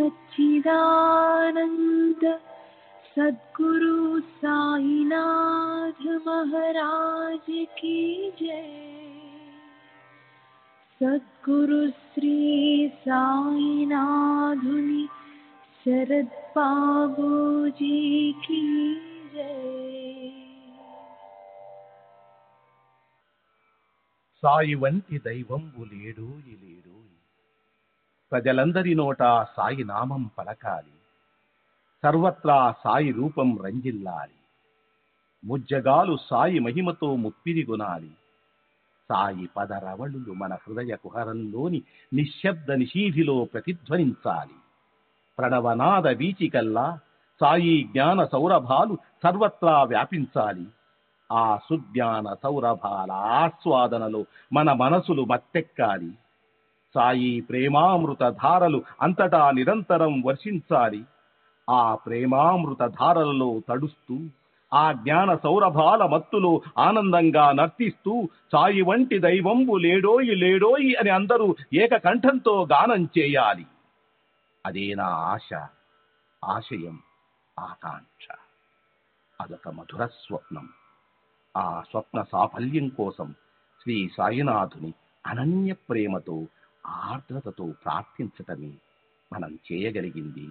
सच्चिदानंद सद्गुरु साईनाथ महाराज की जय। सद्गुरु श्री साईनाथुनि शरद बाबूजी की जय। సాయి వంటి దైవంబు లేడు లేడు. ప్రజలందరి నోట సాయి నామం పలకాలి, సర్వత్రా సాయి రూపం రంజిల్లాలి. ముజ్జగాలు సాయి మహిమతో ముప్పిరిగొనాలి. సాయి పదరవళులు మన హృదయ కుహరంలోని నిశ్శబ్ద నిశీధిలో ప్రతిధ్వనించాలి. ప్రణవనాద వీచికల్లా సాయి జ్ఞాన సౌరభాలు సర్వత్రా వ్యాపించాలి. ఆ సుజ్ఞాన సౌరభాల ఆస్వాదనలో మన మనసులు మత్తెక్కాలి. సాయి ప్రేమామృత ధారలు అంతటా నిరంతరం వర్షించాలి. ఆ ప్రేమామృత ధారలలో తడుస్తూ, ఆ జ్ఞాన సౌరభాల మత్తులో ఆనందంగా నర్తిస్తూ సాయి వంటి దైవంబు లేడోయి లేడోయి అని అందరూ ఏకకంఠంతో గానం చేయాలి. అదే నా ఆశ, ఆశయం, ఆకాంక్ష. అదొక మధుర స్వప్నం. ఆ స్వప్న సాఫల్యం కోసం శ్రీ సాయినాథుని అనన్య ప్రేమతో, ఆర్ద్రతతో ప్రార్థించటమే మనం చేయగలిగింది,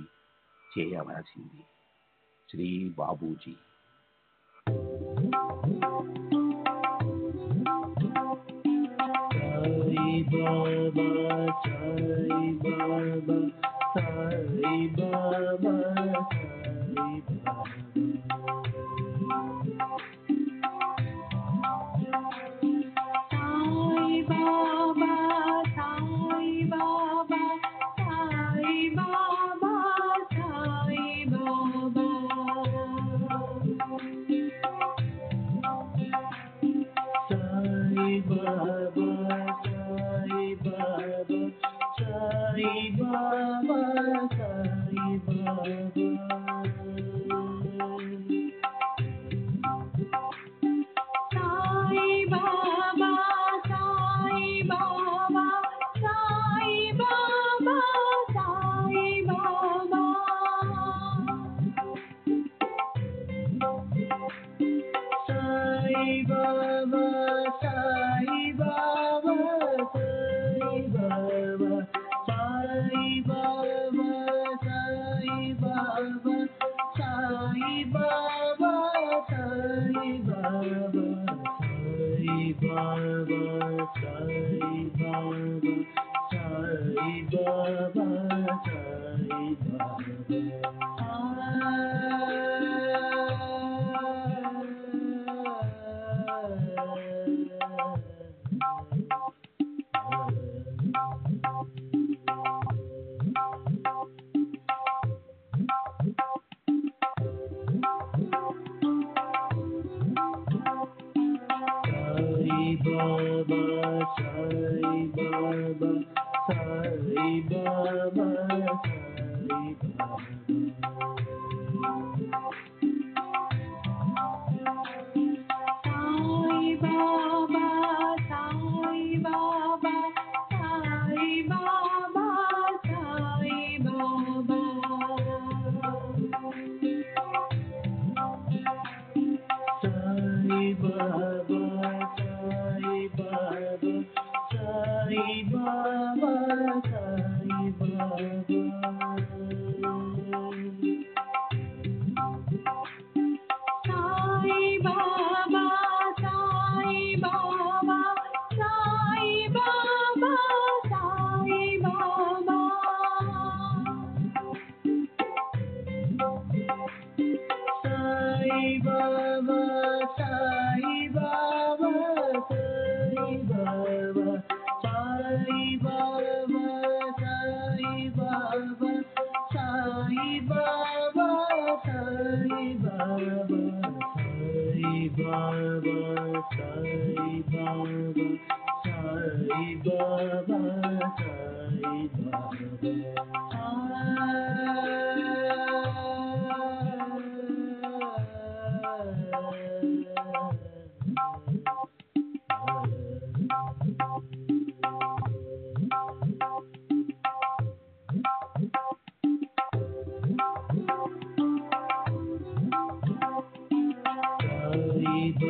చేయవలసింది. Shri Babuji. Sai Baba, Sai Baba, Sai Baba, Sai Baba.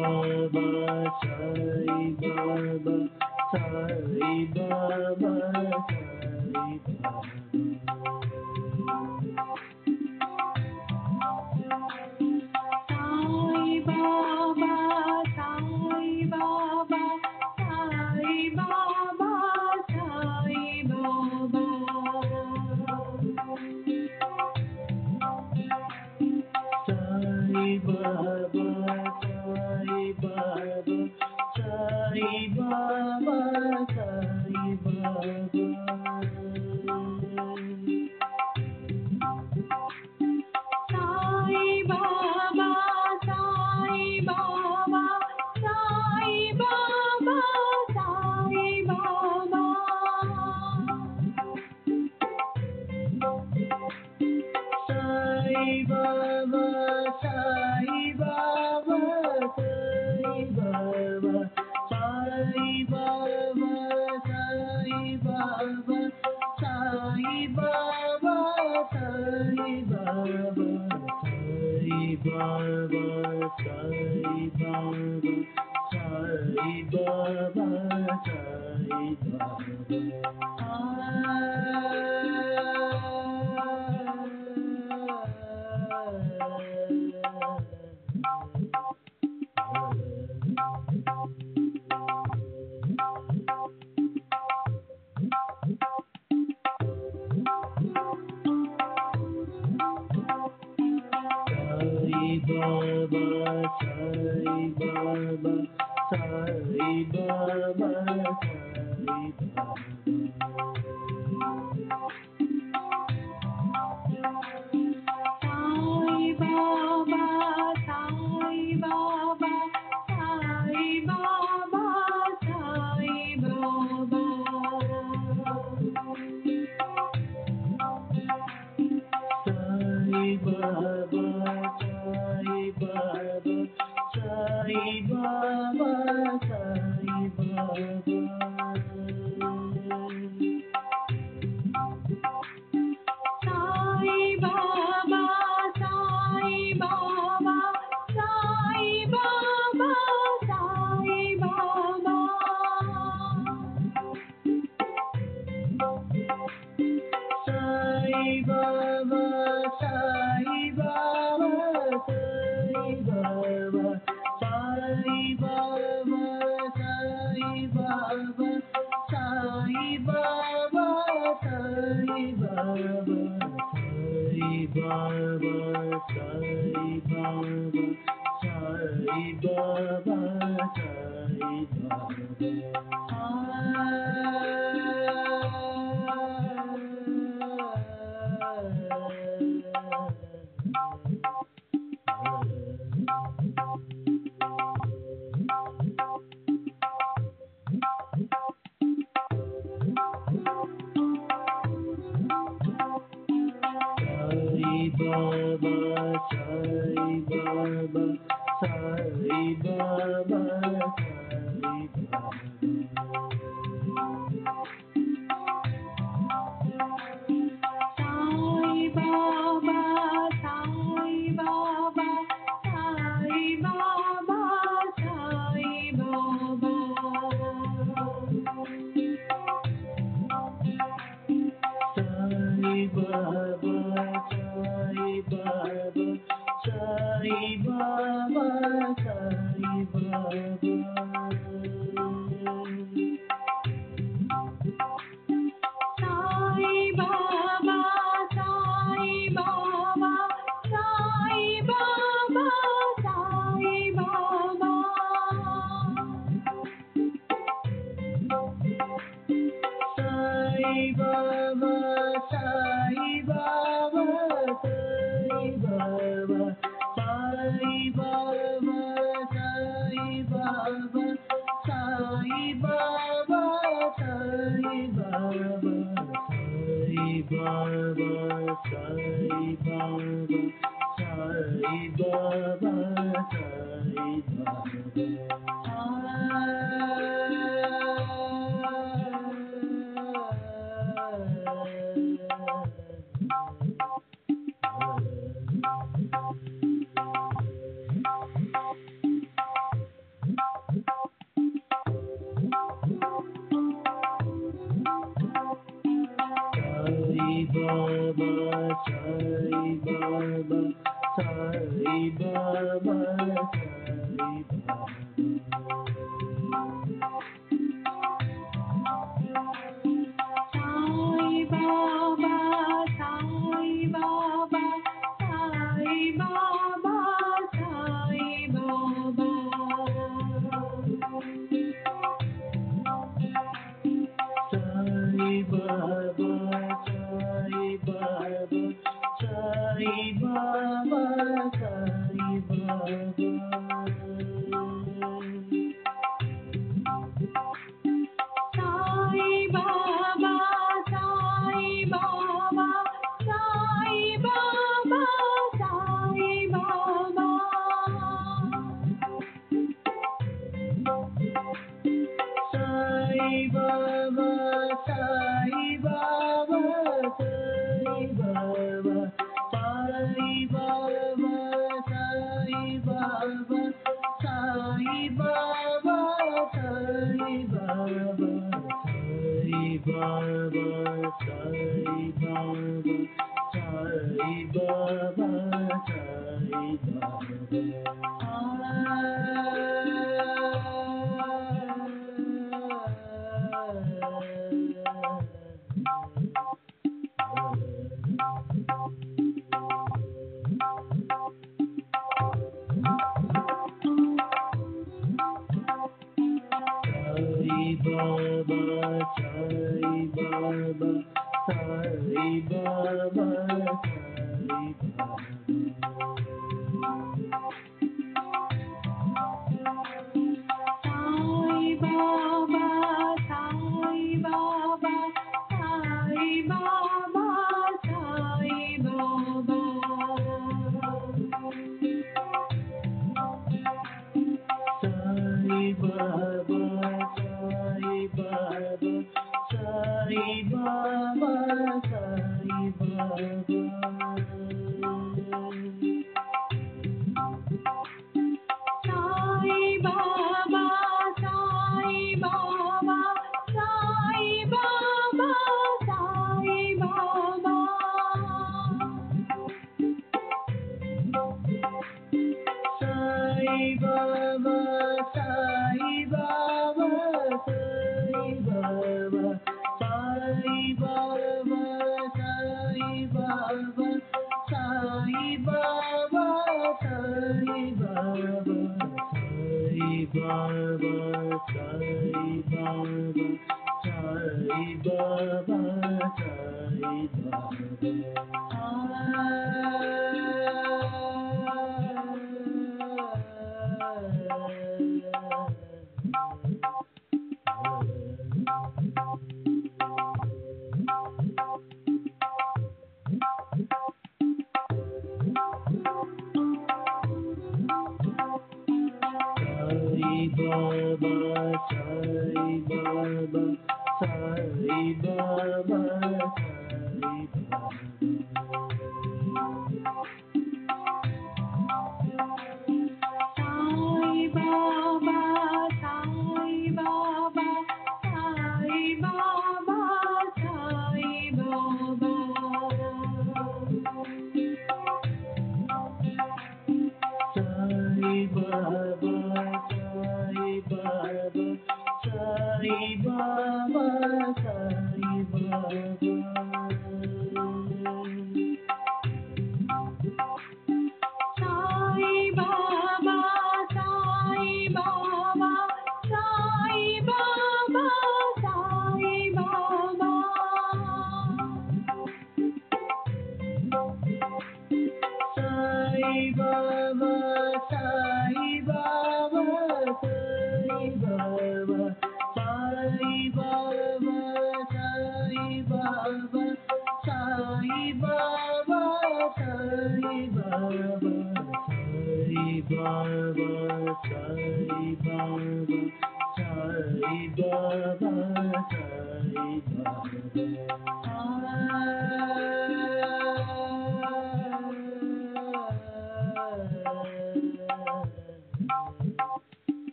Baba, Sai Baba, Sai Baba, Sai Baba.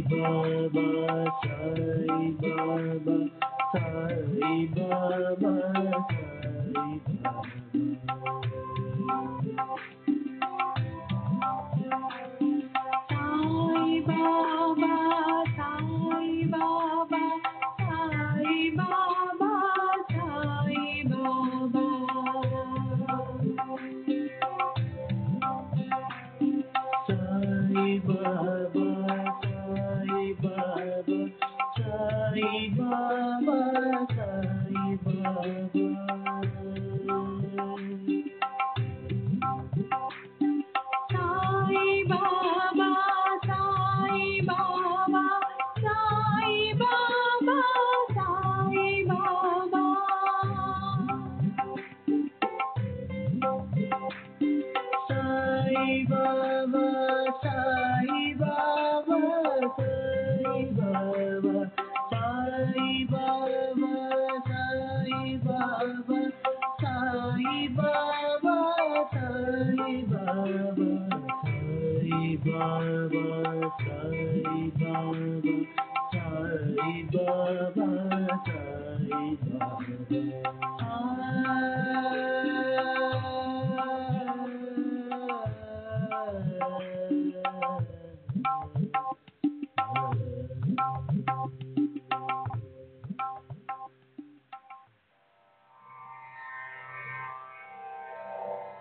Baba, Sai Baba, Sai Baba, Sai Baba. Sai Baba, Sai Baba, Sai Baba, Sai Baba. Sai Baba, Sai Baba, Sai Baba, Sai Baba. Sai Baba, Sai Baba, Sai Baba, Sai Sai Baba, Baba, Sai Baba, Sai Baba, Sai Baba, Sai Baba, Sai Baba, Sai Baba, Sai Baba, Sai Baba, Sai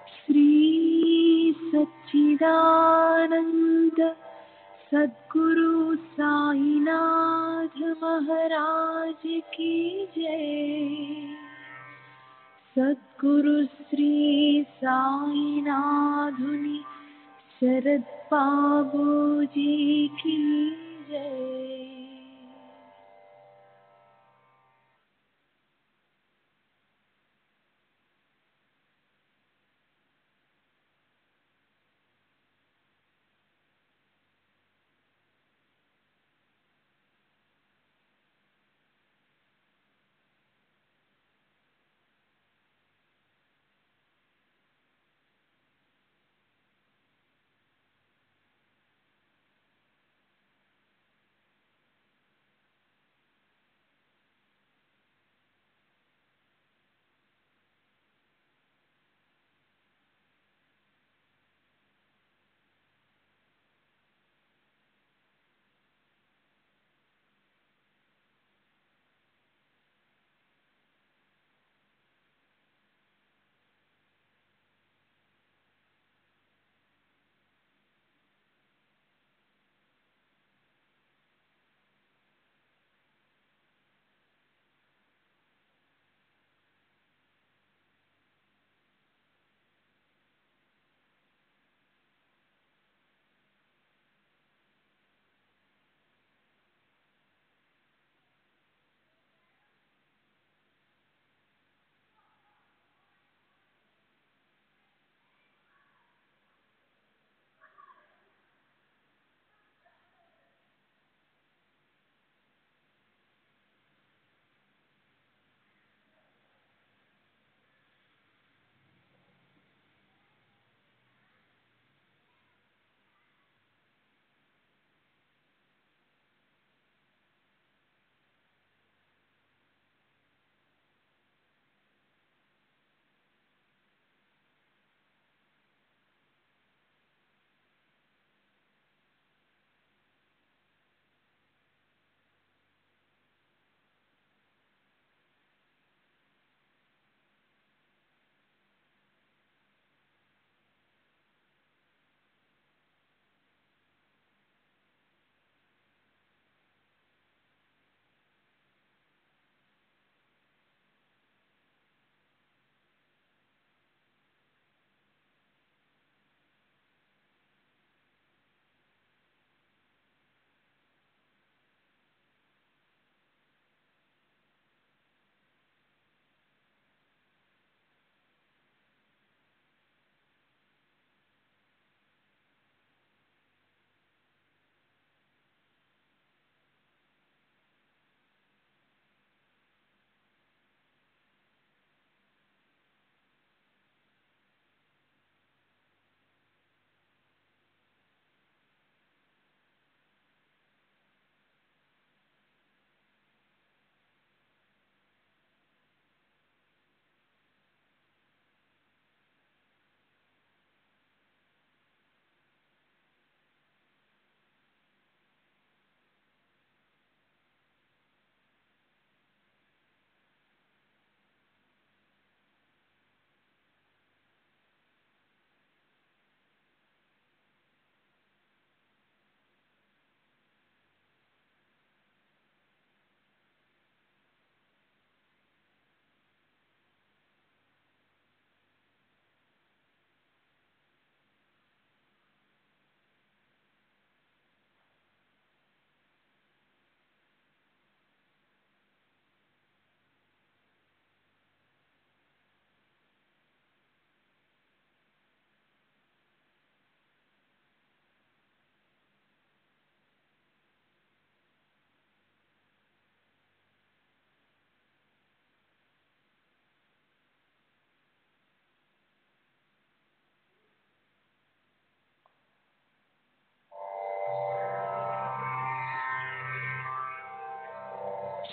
Shri सच्चिदानंद सद्गुरु साईनाथ महाराज की जय। सद्गुरु श्री साईनाथुनि शरद बाबूजी की जय।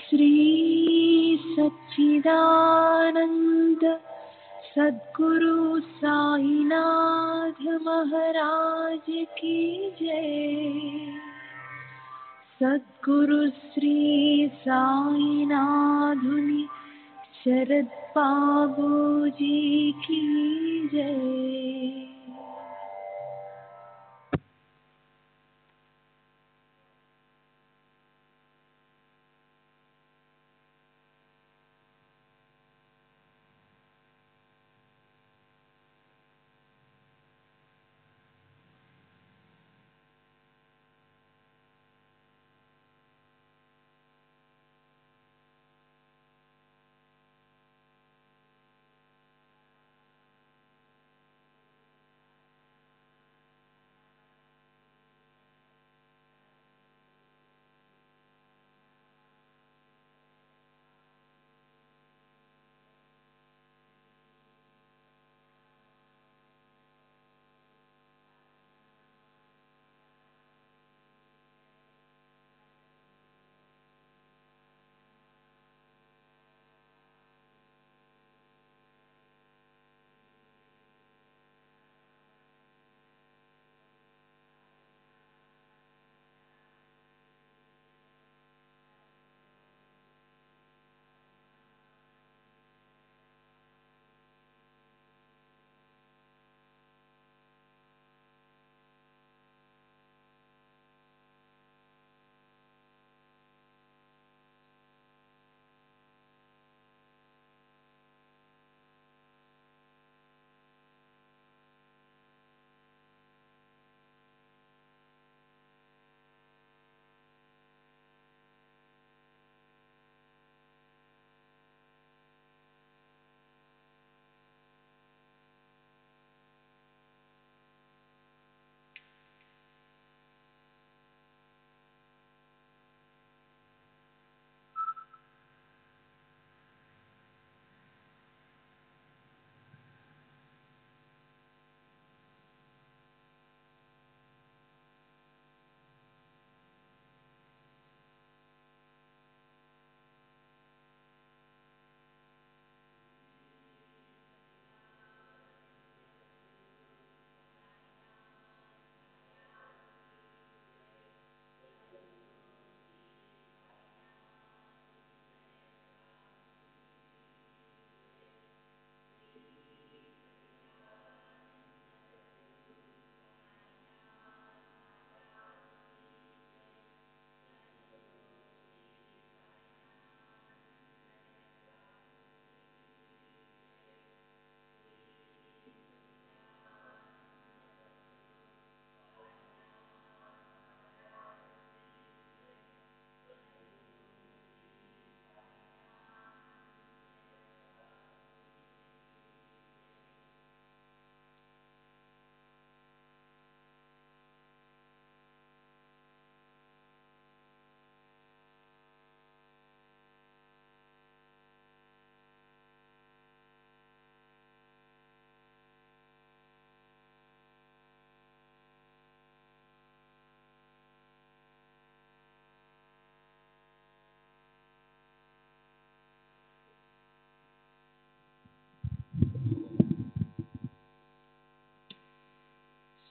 श्री सच्चिदानंद सद्गुरु साईनाथ महाराज की जय। सद्गुरु श्री साईनाथुनि शरद बाबूजी की जय।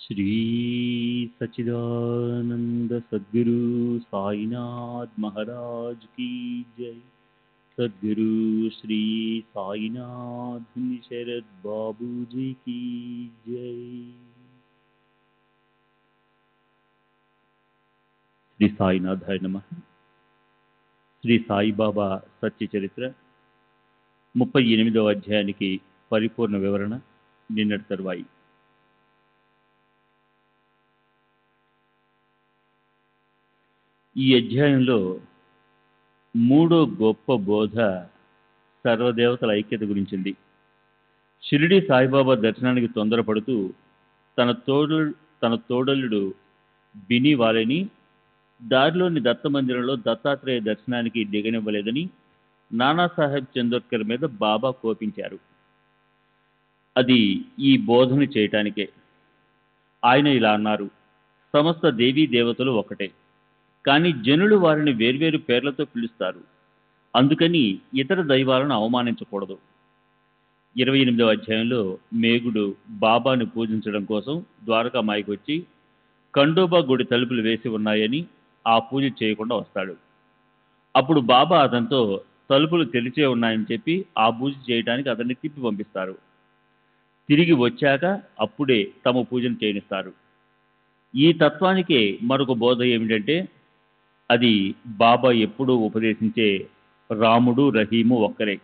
श्री सच्चिदानंद सद्गुरु साईनाथ महाराज की जय। सद्गुरु श्री साईनाथ शरद बाबूजी की जय। శ్రీ సాయినాథాయ నమః. శ్రీ సాయిబాబా సత్య చరిత్ర 38వ అధ్యాయానికి పరిపూర్ణ వివరణ నిన్నటి తరువాయి. ఈ అధ్యాయంలో మూడో గొప్ప బోధ సర్వదేవతల ఐక్యత గురించింది. షిరిడి సాయిబాబా దర్శనానికి తొందరపడుతూ తన తోడలుడు బిని వాలేని దారిలోని దత్త మందిరంలో దత్తాత్రేయ దర్శనానికి దిగనివ్వలేదని నానాసాహెబ్ చందోర్కర్ మీద బాబా కోపించారు. అది ఈ బోధన చేయటానికే. ఆయన ఇలా అన్నారు: సమస్త దేవీ దేవతలు ఒకటే, కానీ జనులు వారిని వేర్వేరు పేర్లతో పిలుస్తారు. అందుకని ఇతర దైవాలను అవమానించకూడదు. 28వ అధ్యాయంలో మేగుడు బాబాను పూజించడం కోసం ద్వారకామాయికి వచ్చి ఖండోబా గుడి తలుపులు వేసి ఉన్నాయని ఆ పూజ చేయకుండా వస్తాడు. అప్పుడు బాబా అతనితో తలుపులు తెరిచే ఉన్నాయని చెప్పి ఆ పూజ చేయడానికి అతన్ని తిప్పి పంపిస్తారు. తిరిగి వచ్చాక అప్పుడే తమ పూజను చేయనిస్తారు. ఈ తత్వానికే మరొక బోధ ఏమిటంటే అది బాబా ఎప్పుడూ ఉపదేశించే రాముడు రహీము ఒక్కరే.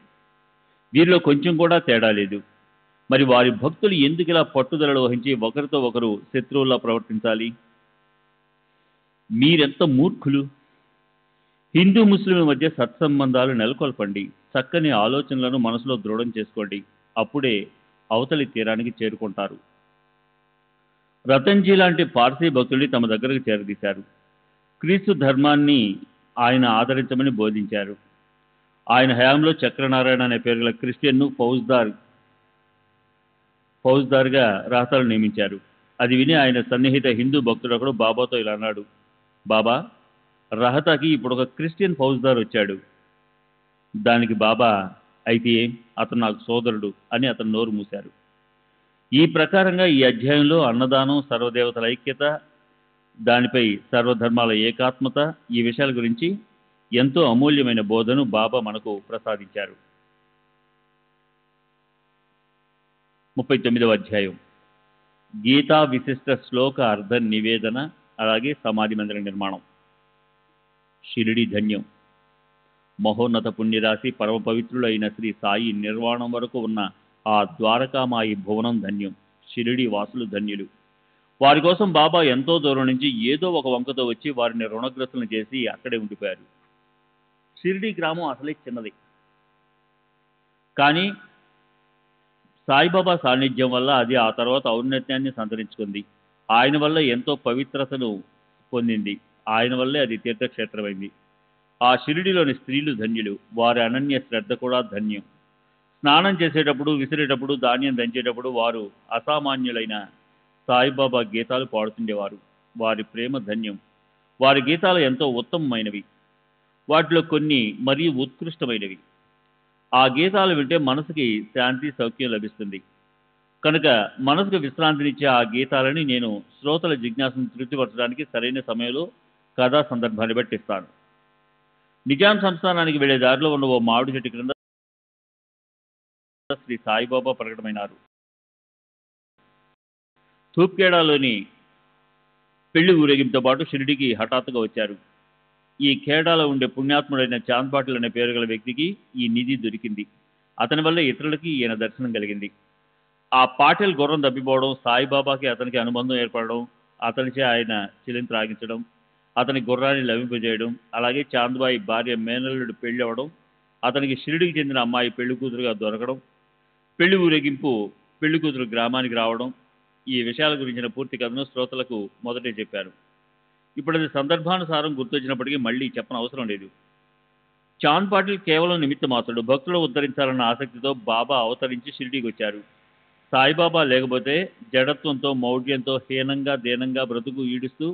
వీరిలో కొంచెం కూడా తేడా లేదు. మరి వారి భక్తులు ఎందుకు ఇలా పట్టుదలలో వహించి ఒకరితో ఒకరు శత్రువుల్లా ప్రవర్తించాలి? మీరెంత మూర్ఖులు! హిందూ ముస్లింల మధ్య సత్సంబంధాలు నెలకొల్పండి. చక్కని ఆలోచనలను మనసులో దృఢం చేసుకోండి. అప్పుడే అవతలి తీరానికి చేరుకుంటారు. రతన్జీ లాంటి పార్సీ భక్తుల్ని తమ దగ్గరకు చేరదీశారు. క్రీస్తు ధర్మాన్ని ఆయన ఆదరించమని బోధించారు. ఆయన హయాంలో చక్రనారాయణ అనే పేరు గల క్రిస్టియన్ను ఫౌజ్దార్గా రహతాలు నియమించారు. అది విని ఆయన సన్నిహిత హిందూ భక్తుడు ఒకడు బాబాతో ఇలా అన్నాడు: బాబా, రహతాకి ఇప్పుడు ఒక క్రిస్టియన్ ఫౌజ్దార్ వచ్చాడు. దానికి బాబా, అయితే అతను నాకు సోదరుడు అని అతను నోరు మూశారు. ఈ ప్రకారంగా ఈ అధ్యాయంలో అన్నదానం, సర్వదేవతల ఐక్యత, దానిపై సర్వధర్మాల ఏకాత్మత, ఈ విషయాల గురించి ఎంతో అమూల్యమైన బోధను బాబా మనకు ప్రసాదించారు. 39వ అధ్యాయం గీతా విశిష్ట శ్లోక అర్థ నివేదన, అలాగే సమాధి మందిర నిర్మాణం. షిరిడి ధన్యం. మహోన్నత పుణ్యరాశి పరమ పవిత్రులైన శ్రీ సాయి నిర్వాణం వరకు ఉన్న ఆ ద్వారకామాయి భువనం ధన్యం. షిరిడి వాసులు ధన్యులు. వారి కోసం బాబా ఎంతో దూరం నుంచి ఏదో ఒక వంకతో వచ్చి వారిని రుణగ్రస్తులను చేసి అక్కడే ఉండిపోయారు. షిరిడి గ్రామం అసలే చిన్నది, కానీ సాయిబాబా సాన్నిధ్యం వల్ల అది ఆ తర్వాత ఔన్నత్యాన్ని సంతరించుకుంది. ఆయన వల్ల ఎంతో పవిత్రతను పొందింది. ఆయన వల్లే అది తీర్థక్షేత్రమైంది. ఆ షిరిడిలోని స్త్రీలు ధన్యులు. వారి అనన్య శ్రద్ధ కూడా ధన్యం. స్నానం చేసేటప్పుడు, విసిరేటప్పుడు, ధాన్యం దంచేటప్పుడు వారు అసామాన్యులైన సాయిబాబా గీతాలు పాడుతుండేవారు. వారి ప్రేమ ధన్యం. వారి గీతాలు ఎంతో ఉత్తమమైనవి. వాటిలో కొన్ని మరీ ఉత్కృష్టమైనవి. ఆ గీతాలు వింటే మనసుకి శాంతి, సౌఖ్యం లభిస్తుంది. కనుక మనసుకు విశ్రాంతినిచ్చే ఆ గీతాలని నేను శ్రోతల జిజ్ఞాసను తృప్తిపరచడానికి సరైన సమయంలో కథా సందర్భాన్ని బట్టి ఇస్తాను. నిజాం సంస్థానానికి వెళ్లే దారిలో ఉన్న ఓ మామిడి చెట్టు క్రింద శ్రీ సాయిబాబా ప్రకటమైనారు. తూప్కేడాలోని పెళ్లి ఊరేగింపుతో పాటు షిరిడికి హఠాత్తుగా వచ్చారు. ఈ ఖేడాలో ఉండే పుణ్యాత్ముడైన చాంద్ పాటిల్ అనే పేరు గల వ్యక్తికి ఈ నిధి దొరికింది. అతని వల్ల ఇతరులకి ఈయన దర్శనం కలిగింది. ఆ పాటిల్ గుర్రం తప్పిపోవడం, సాయిబాబాకి అతనికి అనుబంధం ఏర్పడడం, అతనిచే ఆయన చిలిం త్రాగించడం, అతని గుర్రాన్ని లభింపజేయడం, అలాగే చాంద్బాయి భార్య మేనల్లుడు పెళ్లి అవ్వడం, అతనికి షిరిడికి చెందిన అమ్మాయి పెళ్లి కూతురుగా దొరకడం, పెళ్లి ఊరేగింపు పెళ్లి కూతురు గ్రామానికి రావడం, ఈ విషయాల గురించిన పూర్తి కథను శ్రోతలకు మొదటే చెప్పారు. ఇప్పుడు అది సందర్భానుసారం గుర్తొచ్చినప్పటికీ మళ్ళీ చెప్పనవసరం లేదు. చాంద్ పాటిల్ కేవలం నిమిత్త మాత్రుడు. భక్తులు ఉద్ధరించాలన్న ఆసక్తితో బాబా అవతరించి షిరిడీకి వచ్చారు. సాయిబాబా లేకపోతే జడత్వంతో, మౌఢ్యంతో, హీనంగా, దీనంగా బ్రతుకు ఈడుస్తూ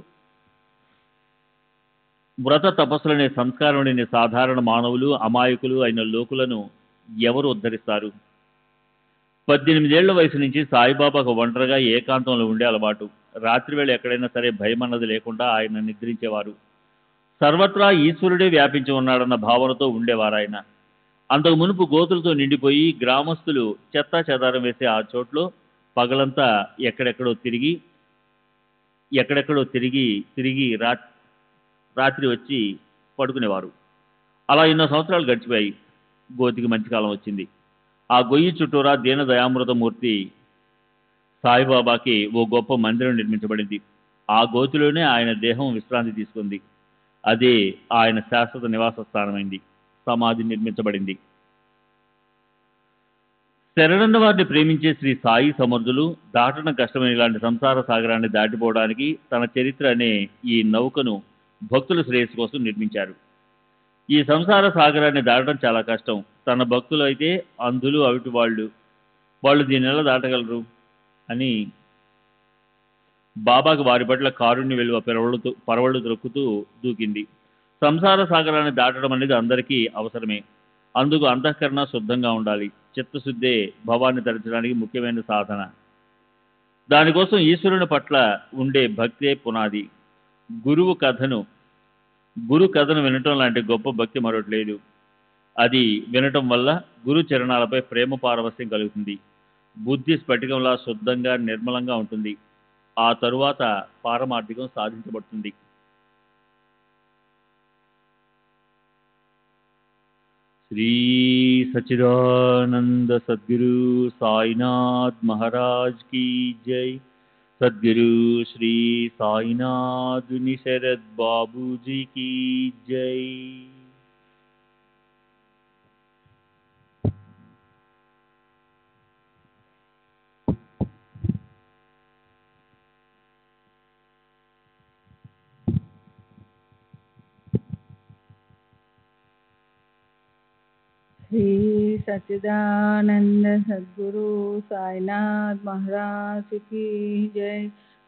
వ్రత తపస్సులనే సంస్కారం లేని సాధారణ మానవులు, అమాయకులు అయిన లోకులను ఎవరు ఉద్ధరిస్తారు? 18 ఏళ్ల వయసు నుంచి సాయిబాబాకు ఒంటరిగా ఏకాంతంలో ఉండే అలవాటు. రాత్రివేళ ఎక్కడైనా సరే భయమన్నది లేకుండా ఆయన నిద్రించేవారు. సర్వత్రా ఈశ్వరుడే వ్యాపించి ఉన్నాడన్న భావనతో ఉండేవారు ఆయన. అంతకు మునుపు గోతులతో నిండిపోయి గ్రామస్తులు చెత్తా చెదారం వేసే ఆ చోట్లో పగలంతా ఎక్కడెక్కడో తిరిగి రాత్రి వచ్చి పడుకునేవారు. అలా ఎన్నో సంవత్సరాలు గడిచిపోయాయి. గోతికి మంచి కాలం వచ్చింది. ఆ గొయ్యి చుట్టూరా దీన దయామృతమూర్తి సాయిబాబాకి ఓ గొప్ప మందిరం నిర్మించబడింది. ఆ గోతిలోనే ఆయన దేహం విశ్రాంతి తీసుకుంది. అదే ఆయన శాశ్వత నివాస స్థానమైంది. సమాధి నిర్మించబడింది. శరణన్న వారిని ప్రేమించే శ్రీ సాయి సమర్థులు దాటడం కష్టమైన ఇలాంటి సంసార సాగరాన్ని దాటిపోవడానికి తన చరిత్ర అనే ఈ నౌకను భక్తుల శ్రేయస్సు కోసం నిర్మించారు. ఈ సంసార సాగరాన్ని దాటడం చాలా కష్టం. తన భక్తులు అయితే అంధులు, అవిటి వాళ్ళు దీన్ని ఎలా దాటగలరు అని బాబాకు వారి పట్ల కారుణ్య వెలువ పరవళ్ళు త్రొక్కుతూ దూకింది. సంసార సాగరాన్ని దాటడం అనేది అందరికీ అవసరమే. అందుకు అంతఃకరణ శుద్ధంగా ఉండాలి. చిత్తశుద్ధే భవాన్ని తరించడానికి ముఖ్యమైన సాధన. దానికోసం ఈశ్వరుని పట్ల ఉండే భక్తే పునాది. గురు కథను వినటం లాంటి గొప్ప భక్తి మరొకటి లేదు. అది వినటం వల్ల గురు చరణాలపై ప్రేమ పారవస్యం కలుగుతుంది. బుద్ధి స్ఫటికంలా శుద్ధంగా నిర్మలంగా ఉంటుంది. ఆ తరువాత పారమార్థికం సాధించబడుతుంది. శ్రీ సచ్చిదానంద సద్గురు సాయినాథ్ మహారాజ్ की जय. सद्गुरु श्री साईनाथ निशरद बाबू जी की जय. श्री सच्चिदानंद सद्गुरु साईनाथ महाराज की जय.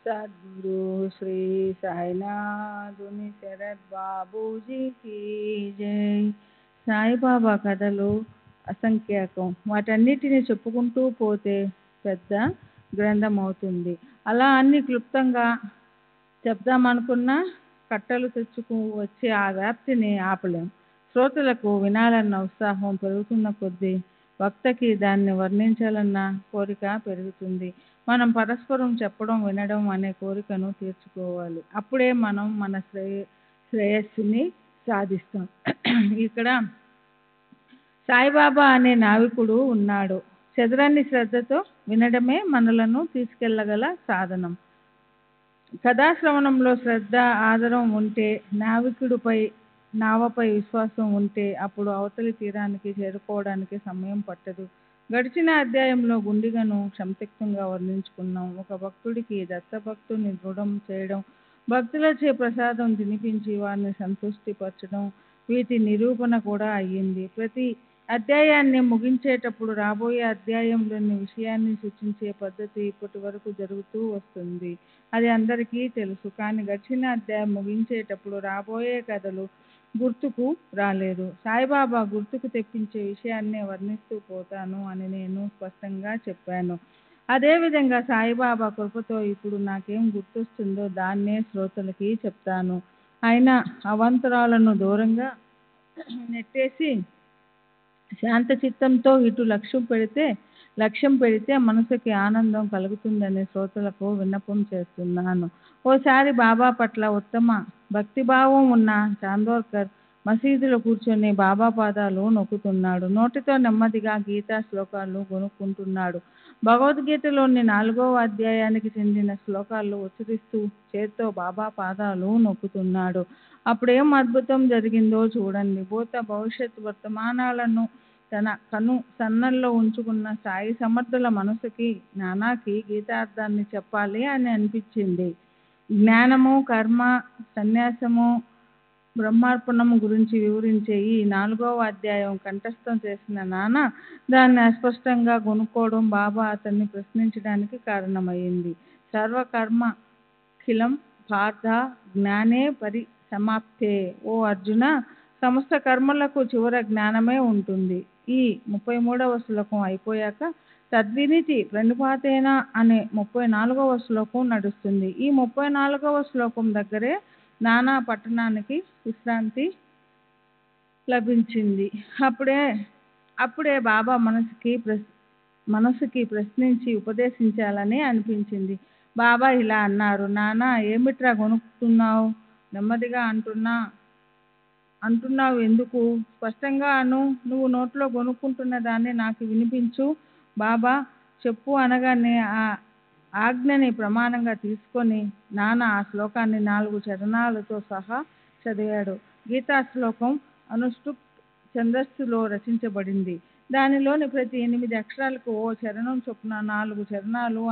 सद्गुरु श्री साईनाथ शरद बाबू जी की जय. సాయిబాబా కథలు అసంఖ్యాకం. వాటన్నిటిని చెప్పుకుంటూ పోతే పెద్ద గ్రంథం అవుతుంది. అలా అన్ని క్లుప్తంగా చెప్దామనుకున్నా కట్టలు తెచ్చుకు వచ్చే ఆ వ్యాప్తిని ఆపలేం. శ్రోతలకు వినాలన్న ఉత్సాహం పెరుగుతున్న కొద్దీ వక్తకి దాన్ని వర్ణించాలన్న కోరిక పెరుగుతుంది. మనం పరస్పరం చెప్పడం వినడం అనే కోరికను తీర్చుకోవాలి. అప్పుడే మనం మన శ్రేయస్సుని సాధిస్తాం. ఇక్కడ సాయిబాబా అనే నావికుడు ఉన్నాడు. చెదరని శ్రద్ధతో వినడమే మనలను తీసుకెళ్లగల సాధనం. కథాశ్రవణంలో శ్రద్ధ, ఆదరం ఉంటే, నావపై విశ్వాసం ఉంటే అప్పుడు అవతలి తీరానికి చేరుకోవడానికి సమయం పట్టదు. గడిచిన అధ్యాయంలో గుండిగను సంక్షిప్తంగా వర్ణించుకున్నాం. ఒక భక్తుడికి దత్తభక్తుని దృఢం చేయడం, భక్తులచే ప్రసాదం తినిపించి వారిని సంతృష్టిపరచడం, వీటి నిరూపణ కూడా అయ్యింది. ప్రతి అధ్యాయాన్ని ముగించేటప్పుడు రాబోయే అధ్యాయంలోని విషయాన్ని సూచించే పద్ధతి ఇప్పటి వరకు జరుగుతూ వస్తుంది. అది అందరికీ తెలుసు. కానీ గడిచిన అధ్యాయం ముగించేటప్పుడు రాబోయే కథలు గుర్తుకు రాలేదు. సాయిబాబా గుర్తుకు తెప్పించే విషయాన్నే వర్ణిస్తూ పోతాను అని నేను స్పష్టంగా చెప్పాను. అదేవిధంగా సాయిబాబా కృపతో ఇప్పుడు నాకేం గుర్తొస్తుందో దాన్నే శ్రోతలకి చెప్తాను. ఆయన అవాంతరాలను దూరంగా నెట్టేసి శాంత చిత్తంతో ఇటు లక్ష్యం పెడితే మనసుకి ఆనందం కలుగుతుందని శ్రోతలకు విన్నపం చేస్తున్నాను. ఓసారి బాబా పట్ల ఉత్తమ భక్తిభావం ఉన్న చాందోర్కర్ మసీదులో కూర్చొని బాబా పాదాలు నొక్కుతున్నాడు. నోటితో నెమ్మదిగా గీతా శ్లోకాలు గొనుక్కుంటున్నాడు. భగవద్గీతలోని 4వ అధ్యాయానికి చెందిన శ్లోకాలు ఉచ్చరిస్తూ చేత్తో బాబా పాదాలు నొక్కుతున్నాడు. అప్పుడేం అద్భుతం జరిగిందో చూడండి. భూత భవిష్యత్ వర్తమానాలను తన సన్నల్లో ఉంచుకున్న సాయి సమర్థుల మనసుకి, నానాకి గీతార్థాన్ని చెప్పాలి అని అనిపించింది. జ్ఞానము, కర్మ, సన్యాసము, బ్రహ్మార్పణము గురించి వివరించే ఈ 4వ అధ్యాయం కంఠస్థం చేసిన నాన్న దాన్ని అస్పష్టంగా కొనుక్కోవడం బాబా అతన్ని ప్రశ్నించడానికి కారణమయ్యింది. సర్వకర్మ ఖిలం పార్థ జ్ఞానే పరిసమాప్తే. ఓ అర్జున, సమస్త కర్మలకు చివర జ్ఞానమే ఉంటుంది. ఈ 33వ శ్లోకం అయిపోయాక తద్వినితి ప్రణిపాతేన అనే 34వ శ్లోకం నడుస్తుంది. ఈ 34వ శ్లోకం దగ్గరే నానా పట్టణానికి విశ్రాంతి లభించింది. అప్పుడే బాబా మనసుకి ప్రశ్నించి ఉపదేశించాలని అనిపించింది. బాబా ఇలా అన్నారు, నానా ఏమిట్రా గొనుక్కుతున్నావు? నెమ్మదిగా అంటున్నావు ఎందుకు? స్పష్టంగా అను. నువ్వు నోట్లో గొనుక్కుంటున్న దాన్ని నాకు వినిపించు. బాబా చెప్పు అనగానే ఆ ఆజ్ఞని ప్రమాణంగా తీసుకొని నాన్న ఆ శ్లోకాన్ని 4 చరణాలతో సహా చదివాడు. గీతా శ్లోకం అనుష్టుప్ ఛందస్సులో రచించబడింది. దానిలోని ప్రతి 8 అక్షరాలకు ఓ చరణం చొప్పున 4 చరణాలు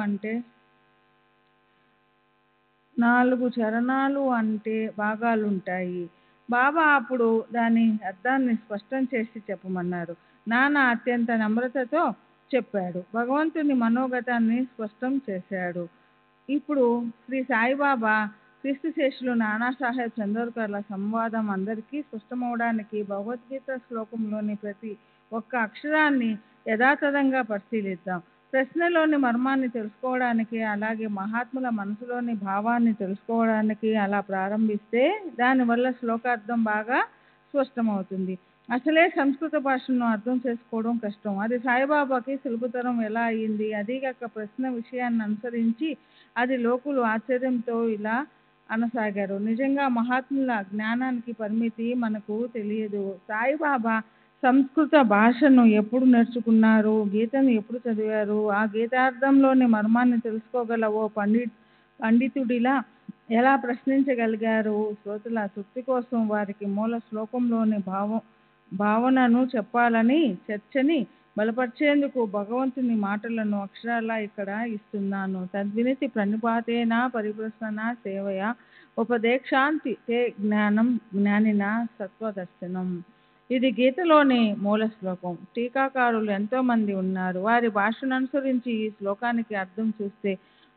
అంటే భాగాలుంటాయి. బాబా అప్పుడు దాని అర్థాన్ని స్పష్టం చేసి చెప్పమన్నారు. నాన్న అత్యంత నమ్రతతో చెప్పాడు. భగవంతుని మనోగతాన్ని స్పష్టం చేశాడు. ఇప్పుడు శ్రీ సాయిబాబా క్రీస్తు శేషులు నానాసాహెబ్ చందోర్కర్ల సంవాదం అందరికీ స్పష్టమవడానికి భగవద్గీత శ్లోకంలోని ప్రతి ఒక్క అక్షరాన్ని యథాతథంగా పరిశీలిద్దాం. ప్రశ్నలోని మర్మాన్ని తెలుసుకోవడానికి, అలాగే మహాత్ముల మనసులోని భావాన్ని తెలుసుకోవడానికి అలా ప్రారంభిస్తే దానివల్ల శ్లోకార్థం బాగా స్పష్టమవుతుంది. అసలే సంస్కృత భాషను అర్థం చేసుకోవడం కష్టం. అది సాయిబాబాకి సులభతరం ఎలా అయింది? అదీగాక ప్రశ్న విషయాన్ని అనుసరించి అది లోకులు ఆశ్చర్యంతో ఇలా అనసాగారు. నిజంగా మహాత్ముల జ్ఞానానికి పరిమితి మనకు తెలియదు. సాయిబాబా సంస్కృత భాషను ఎప్పుడు నేర్చుకున్నారు? గీతను ఎప్పుడు చదివారు? ఆ గీతార్థంలోని మర్మాన్ని తెలుసుకోగల ఓ పండితుడిలా ఎలా ప్రశ్నించగలిగారు? శ్రోతల తృప్తి కోసం వారికి మూల శ్లోకంలోని భావనను చెప్పాలని చర్చని బలపరిచేందుకు భగవంతుని మాటలను అక్షరాలా ఇక్కడ ఇస్తున్నాను. తద్వినితి ప్రణిపాతేన పరిప్రశ్న సేవయ ఉపదేక్షాంతి తే జ్ఞానం జ్ఞానిన సత్వదర్శనం. ఇది గీతలోని మూల శ్లోకం. టీకాకారులు ఎంతో మంది ఉన్నారు. వారి భాషను అనుసరించి ఈ శ్లోకానికి అర్థం చూస్తే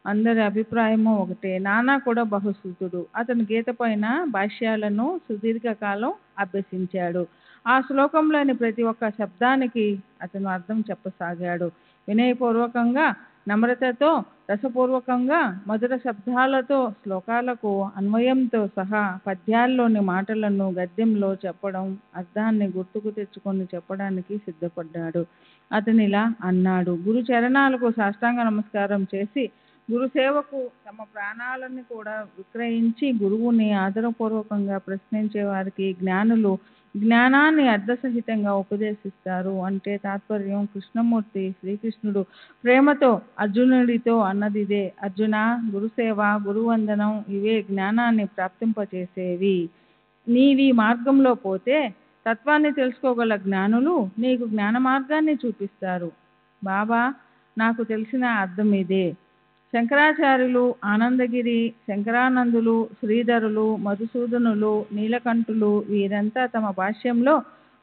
అందరి అభిప్రాయము ఒకటే. నానా కూడా బహుశ్రుతుడు. అతను గీత పైన భాష్యాలను సుదీర్ఘకాలం అభ్యసించాడు. ఆ శ్లోకంలోని ప్రతి ఒక్క శబ్దానికి అతను అర్థం చెప్పసాగాడు. వినయపూర్వకంగా, నమ్రతతో, రసపూర్వకంగా, మధుర శబ్దాలతో, శ్లోకాలకు అన్వయంతో సహా పద్యాల్లోని మాటలను గద్యంలో చెప్పడం, అర్థాన్ని గుర్తుకు తెచ్చుకొని చెప్పడానికి సిద్ధపడ్డాడు. అతనిలా అన్నాడు. గురు చరణాలకు సాష్టాంగ నమస్కారం చేసి గురుసేవకు తమ ప్రాణాలను కూడా విక్రయించి గురువుని ఆదరపూర్వకంగా ప్రశ్నించే వారికి జ్ఞానులు జ్ఞానాన్ని అర్థసహితంగా ఉపదేశిస్తారు. అంటే తాత్పర్యం కృష్ణమూర్తి శ్రీకృష్ణుడు ప్రేమతో అర్జునుడితో అన్నదిదే. అర్జున, గురుసేవ, గురువందనం ఇవే జ్ఞానాన్ని ప్రాప్తింపచేసేవి. నీవి మార్గంలో పోతే తత్వాన్ని తెలుసుకోగల జ్ఞానులు నీకు జ్ఞాన మార్గాన్ని చూపిస్తారు. బాబా నాకు తెలిసిన అర్థం ఇదే. శంకరాచార్యులు, ఆనందగిరి, శంకరానందులు, శ్రీధరులు, మధుసూదనులు, నీలకంఠులు వీరంతా తమ భాష్యంలో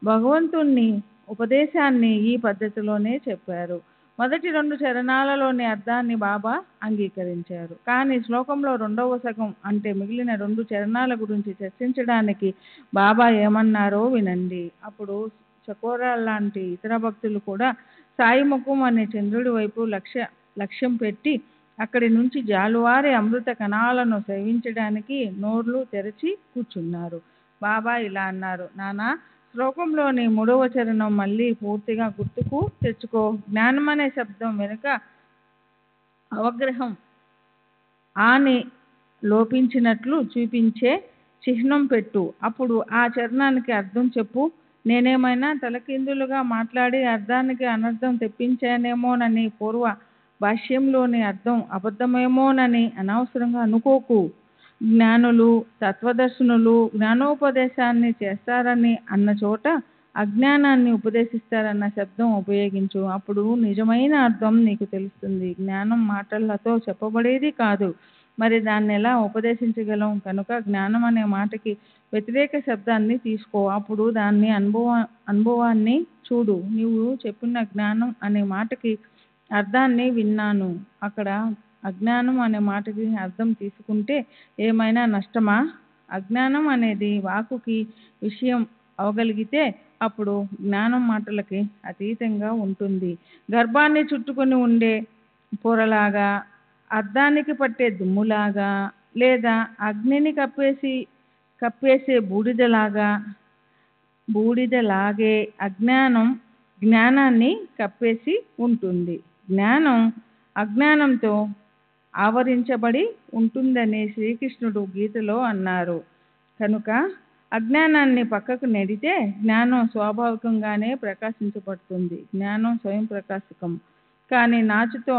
భగవంతుని ఉపదేశాన్ని ఈ పద్ధతిలోనే చెప్పారు. మొదటి 2 చరణాలలోని అర్థాన్ని బాబా అంగీకరించారు. కానీ శ్లోకంలో 2వ సగం అంటే మిగిలిన 2 చరణాల గురించి చర్చించడానికి బాబా ఏమన్నారో వినండి. అప్పుడు చకోరాల్ లాంటి ఇతర భక్తులు కూడా సాయి ముఖం అనే చంద్రుడి వైపు లక్ష్యం పెట్టి అక్కడి నుంచి జాలువారే అమృత కణాలను సేవించడానికి నోర్లు తెరచి కూర్చున్నారు. బాబా ఇలా అన్నారు. నానా, శ్లోకంలోని 3వ చరణం మళ్ళీ పూర్తిగా గుర్తుకు తెచ్చుకో. జ్ఞానం అనే శబ్దం వెనుక అవగ్రహం ఆని లోపించినట్లు చూపించే చిహ్నం పెట్టు. అప్పుడు ఆ చరణానికి అర్థం చెప్పు. నేనేమైనా తలకిందులుగా మాట్లాడి అర్థానికి అనర్థం తెప్పించానేమోనని, పూర్వ భాష్యంలోని అర్థం అబద్ధమేమోనని అనవసరంగా అనుకోకు. జ్ఞానులు, తత్వదర్శనులు జ్ఞానోపదేశాన్ని చేస్తారని అన్న చోట అజ్ఞానాన్ని ఉపదేశిస్తారన్న శబ్దం ఉపయోగించు. అప్పుడు నిజమైన అర్థం నీకు తెలుస్తుంది. జ్ఞానం మాటలతో చెప్పబడేది కాదు. మరి దాన్ని ఎలా ఉపదేశించగలం? కనుక జ్ఞానం అనే మాటకి వ్యతిరేక శబ్దాన్ని తీసుకో. అప్పుడు దాన్ని అనుభవాన్ని చూడు. నీవు చెప్పిన జ్ఞానం అనే మాటకి అర్థాన్ని విన్నాను. అక్కడ అజ్ఞానం అనే మాటకి అర్థం తీసుకుంటే ఏమైనా నష్టమా? అజ్ఞానం అనేది వాక్కుకి విషయం అవగలిగితే అప్పుడు జ్ఞానం మాటలకి అతీతంగా ఉంటుంది. గర్భాన్ని చుట్టుకొని ఉండే పొరలాగా, అర్థానికి పట్టే దుమ్ములాగా, లేదా అగ్నిని కప్పేసే బూడిదలాగే అజ్ఞానం జ్ఞానాన్ని కప్పేసి ఉంటుంది. జ్ఞానం అజ్ఞానంతో ఆవరించబడి ఉంటుందని శ్రీకృష్ణుడు గీతలో అన్నారు. కనుక అజ్ఞానాన్ని పక్కకు నెడితే జ్ఞానం స్వాభావికంగానే ప్రకాశించబడుతుంది. జ్ఞానం స్వయం ప్రకాశకం. కానీ నాచుతో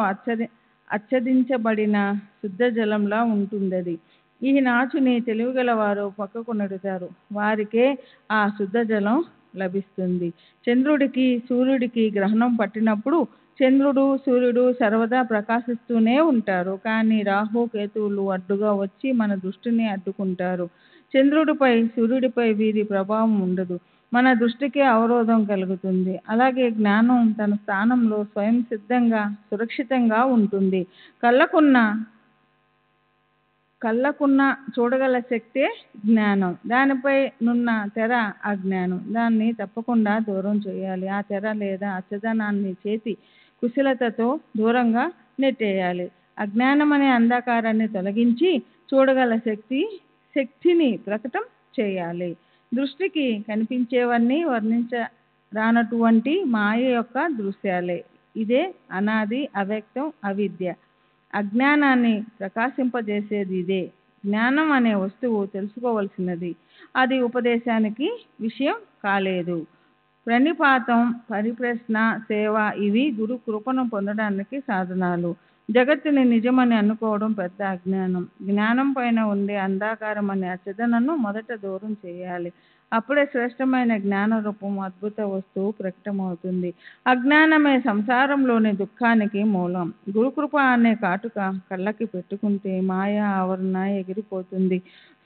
అచ్చదించబడిన శుద్ధ జలంలా ఉంటుందది. ఈ నాచుని తెలివిగలవారు పక్కకు నెడతారు. వారికే ఆ శుద్ధ జలం లభిస్తుంది. చంద్రుడికి, సూర్యుడికి గ్రహణం పట్టినప్పుడు చంద్రుడు, సూర్యుడు సర్వదా ప్రకాశిస్తూనే ఉంటారు. కానీ రాహు, కేతువులు అడ్డుగా వచ్చి మన దృష్టిని అడ్డుకుంటారు. చంద్రుడిపై, సూర్యుడిపై వీరి ప్రభావం ఉండదు. మన దృష్టికి అవరోధం కలుగుతుంది. అలాగే జ్ఞానం తన స్థానంలో స్వయం సిద్ధంగా, సురక్షితంగా ఉంటుంది. కళ్ళకున్న కళ్ళకున్న చూడగల శక్తే జ్ఞానం. దానిపై నున్న తెర అజ్ఞానం. దాన్ని తప్పకుండా దూరం చేయాలి. ఆ తెర లేదా అచ్చదనాన్ని చేతి కుశలతతో దూరంగా నెట్టేయాలి. అజ్ఞానం అనే అంధకారాన్ని తొలగించి చూడగల శక్తిని ప్రకటన చేయాలి. దృష్టికి కనిపించేవన్నీ వర్ణించరానటువంటి మాయ యొక్క దృశ్యాలే. ఇదే అనాది, అవ్యక్తం, అవిద్య. అజ్ఞానాన్ని ప్రకాశింపజేసేది ఇదే. జ్ఞానం అనే వస్తువు తెలుసుకోవలసినది. అది ఉపదేశానికి విషయం కాలేదు. ప్రణిపాతం, పరిప్రశ్న, సేవ ఇవి గురు కృపను పొందడానికి సాధనాలు. జగత్తుని నిజమని అనుకోవడం పెద్ద అజ్ఞానం. జ్ఞానం పైన ఉండే అంధకారం అనే అచ్చదనను మొదట దూరం చేయాలి. అప్పుడే శ్రేష్టమైన జ్ఞాన రూపం, అద్భుత వస్తువు ప్రకటమవుతుంది. అజ్ఞానమే సంసారంలోని దుఃఖానికి మూలం. గురుకృప అనే కాటుక కళ్ళకి పెట్టుకుంటే మాయా ఆవరణ ఎగిరిపోతుంది.